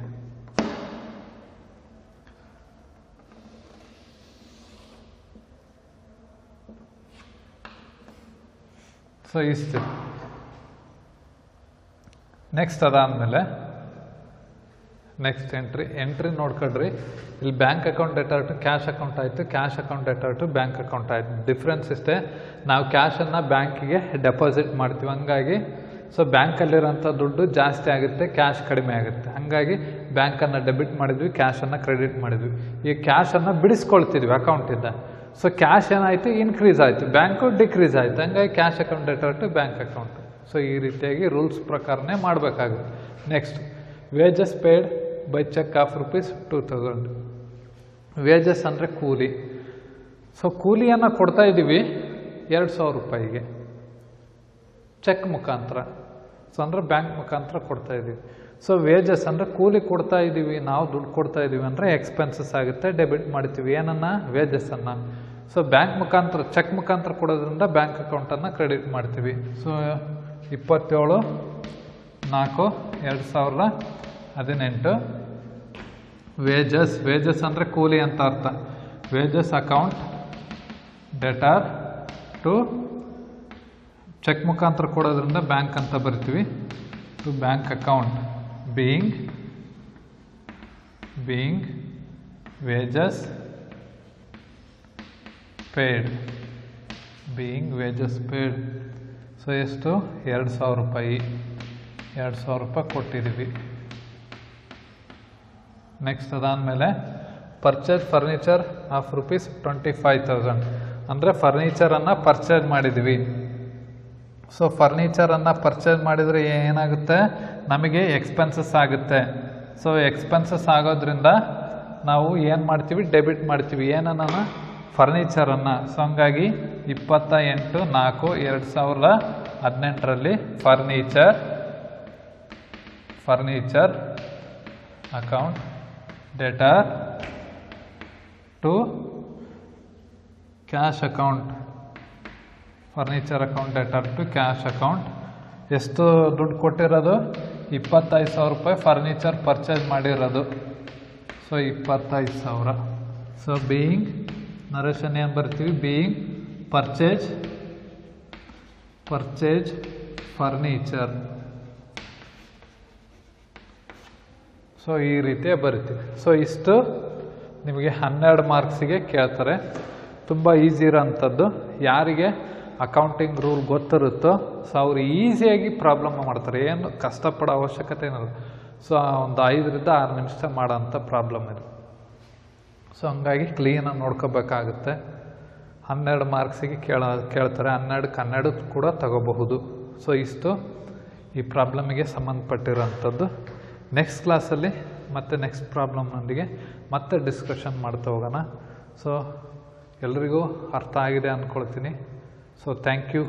ಸೊ ಇಷ್ಟು. ನೆಕ್ಸ್ಟ್ ಅದಾದಮೇಲೆ ನೆಕ್ಸ್ಟ್ ಎಂಟ್ರಿ ನೋಡ್ಕೊಡ್ರಿ. ಇಲ್ಲಿ bank account debtor to cash account ಆಯಿತು, cash account debtor to bank account ಆಯಿತು. ಡಿಫ್ರೆನ್ಸ್ ಇಷ್ಟೇ, ನಾವು ಕ್ಯಾಶನ್ನು ಬ್ಯಾಂಕಿಗೆ ಡೆಪಾಸಿಟ್ ಮಾಡ್ತೀವಿ. ಹಂಗಾಗಿ ಸೊ ಬ್ಯಾಂಕಲ್ಲಿರೋಂಥ ದುಡ್ಡು ಜಾಸ್ತಿ ಆಗುತ್ತೆ, ಕ್ಯಾಶ್ ಕಡಿಮೆ ಆಗುತ್ತೆ. ಹಾಗಾಗಿ ಬ್ಯಾಂಕನ್ನು ಡೆಬಿಟ್ ಮಾಡಿದ್ವಿ, ಕ್ಯಾಶನ್ನು ಕ್ರೆಡಿಟ್ ಮಾಡಿದ್ವಿ. ಈ ಕ್ಯಾಶನ್ನು ಬಿಡಿಸ್ಕೊಳ್ತಿದ್ವಿ ಅಕೌಂಟಿಂದ. ಸೊ ಕ್ಯಾಶ್ ಏನಾಯಿತು, ಇನ್ಕ್ರೀಸ್ ಆಯಿತು, ಬ್ಯಾಂಕು ಡಿಕ್ರೀಸ್ ಆಯಿತು. ಹಂಗಾಗಿ cash account debtor to bank account. So ಈ ರೀತಿಯಾಗಿ ರೂಲ್ಸ್ ಪ್ರಕಾರನೇ ಮಾಡಬೇಕಾಗುತ್ತೆ. Next wages paid by cheque of ₹2,000. Wages ಅಂದರೆ ಕೂಲಿ. ಸೊ ಕೂಲಿಯನ್ನು ಕೊಡ್ತಾ ಇದ್ದೀವಿ 2,000 ರೂಪಾಯಿಗೆ ಚೆಕ್ ಮುಖಾಂತರ. ಸೊ ಅಂದರೆ ಬ್ಯಾಂಕ್ ಮುಖಾಂತರ ಕೊಡ್ತಾ ಇದ್ದೀವಿ. ಸೊ ವೇಜಸ್ ಅಂದರೆ ಕೂಲಿ ಕೊಡ್ತಾ ಇದ್ದೀವಿ, ನಾವು ದುಡ್ಡು ಕೊಡ್ತಾ ಇದ್ದೀವಿ ಅಂದರೆ ಎಕ್ಸ್ಪೆನ್ಸಸ್ ಆಗುತ್ತೆ, ಡೆಬಿಟ್ ಮಾಡ್ತೀವಿ. ಏನನ್ನು, ವೇಜಸ್ಸನ್ನು. ಸೊ ಬ್ಯಾಂಕ್ ಮುಖಾಂತರ ಚೆಕ್ ಮುಖಾಂತರ ಕೊಡೋದ್ರಿಂದ ಬ್ಯಾಂಕ್ ಅಕೌಂಟನ್ನು ಕ್ರೆಡಿಟ್ ಮಾಡ್ತೀವಿ. ಸೊ 27/4/2018 ವೇಜಸ್ ಅಂದರೆ ಕೂಲಿ ಅಂತ ಅರ್ಥ. Wages account debtor to cheque ಮುಖಾಂತರ ಕೊಡೋದ್ರಿಂದ ಬ್ಯಾಂಕ್ ಅಂತ ಬರ್ತೀವಿ, to bank account. being wages paid. So ಎಷ್ಟು, 2,000 ರೂಪಾಯಿ. 2,000 ರೂಪಾಯಿ ಕೊಟ್ಟಿದ್ದೀವಿ. ನೆಕ್ಸ್ಟ್ ಅದಾದಮೇಲೆ ಪರ್ಚೇಸ್ ಫರ್ನಿಚರ್ ಆಫ್ ₹25,000. ಅಂದರೆ ಫರ್ನಿಚರನ್ನು ಪರ್ಚೇಸ್ ಮಾಡಿದ್ವಿ. ಸೊ ಫರ್ನಿಚರನ್ನು ಪರ್ಚೇಸ್ ಮಾಡಿದರೆ ಏನಾಗುತ್ತೆ, ನಮಗೆ ಎಕ್ಸ್ಪೆನ್ಸಸ್ ಆಗುತ್ತೆ. ಸೊ ಎಕ್ಸ್ಪೆನ್ಸಸ್ ಆಗೋದ್ರಿಂದ ನಾವು ಏನು ಮಾಡ್ತೀವಿ, ಡೆಬಿಟ್ ಮಾಡ್ತೀವಿ. ಏನನ್ನ, ಫರ್ನಿಚರನ್ನು. ಸೊ ಹಂಗಾಗಿ 28/4/2018 furniture account debtor to cash account. Furniture account debtor to cash account. ಎಷ್ಟು ದುಡ್ಡು ಕೊಟ್ಟಿರೋದು, 25,000 ರೂಪಾಯಿ ಫರ್ನಿಚರ್ ಪರ್ಚೇಸ್ ಮಾಡಿರೋದು. ಸೊ 25,000. ಸೊ ಬೀಯಿಂಗ್ ನರೇಷನ್ ಏನು ಬರ್ತೀವಿ, ಬೀಯಿಂಗ್ ಪರ್ಚೇಜ್ ಫರ್ನಿಚರ್. ಸೊ ಈ ರೀತಿಯ ಬರಿತೀವಿ. ಸೊ ಇಷ್ಟು ನಿಮಗೆ 12 ಮಾರ್ಕ್ಸಿಗೆ ಕೇಳ್ತಾರೆ. ತುಂಬ ಈಸಿ ಇರೋಂಥದ್ದು. ಯಾರಿಗೆ ಅಕೌಂಟಿಂಗ್ ರೂಲ್ ಗೊತ್ತಿರುತ್ತೋ ಸೊ ಅವರು ಈಸಿಯಾಗಿ ಪ್ರಾಬ್ಲಮ್ ಮಾಡ್ತಾರೆ, ಏನು ಕಷ್ಟಪಡೋ ಅವಶ್ಯಕತೆ ಏನಿಲ್ಲ. ಸೊ ಒಂದು 5ರಿಂದ 6 ನಿಮಿಷ ಮಾಡೋಂಥ ಪ್ರಾಬ್ಲಮ್ ಇದು. ಸೊ ಹಂಗಾಗಿ ಕ್ಲೀನಾಗಿ ನೋಡ್ಕೋಬೇಕಾಗುತ್ತೆ. 12 ಮಾರ್ಕ್ಸಿಗೆ ಕೇಳ್ತಾರೆ, 12ಕ್ಕೆ 12 ಕೂಡ ತಗೋಬಹುದು. ಸೊ ಇಷ್ಟು ಈ ಪ್ರಾಬ್ಲಮಿಗೆ ಸಂಬಂಧಪಟ್ಟಿರೋಂಥದ್ದು. ನೆಕ್ಸ್ಟ್ ಕ್ಲಾಸಲ್ಲಿ ಮತ್ತೆ ನೆಕ್ಸ್ಟ್ ಪ್ರಾಬ್ಲಮ್ನೊಂದಿಗೆ ಮತ್ತೆ ಡಿಸ್ಕಷನ್ ಮಾಡ್ತಾ ಹೋಗೋಣ. ಸೊ ಎಲ್ರಿಗೂ ಅರ್ಥ ಆಗಿದೆ ಅಂದ್ಕೊಳ್ತೀನಿ. So thank you.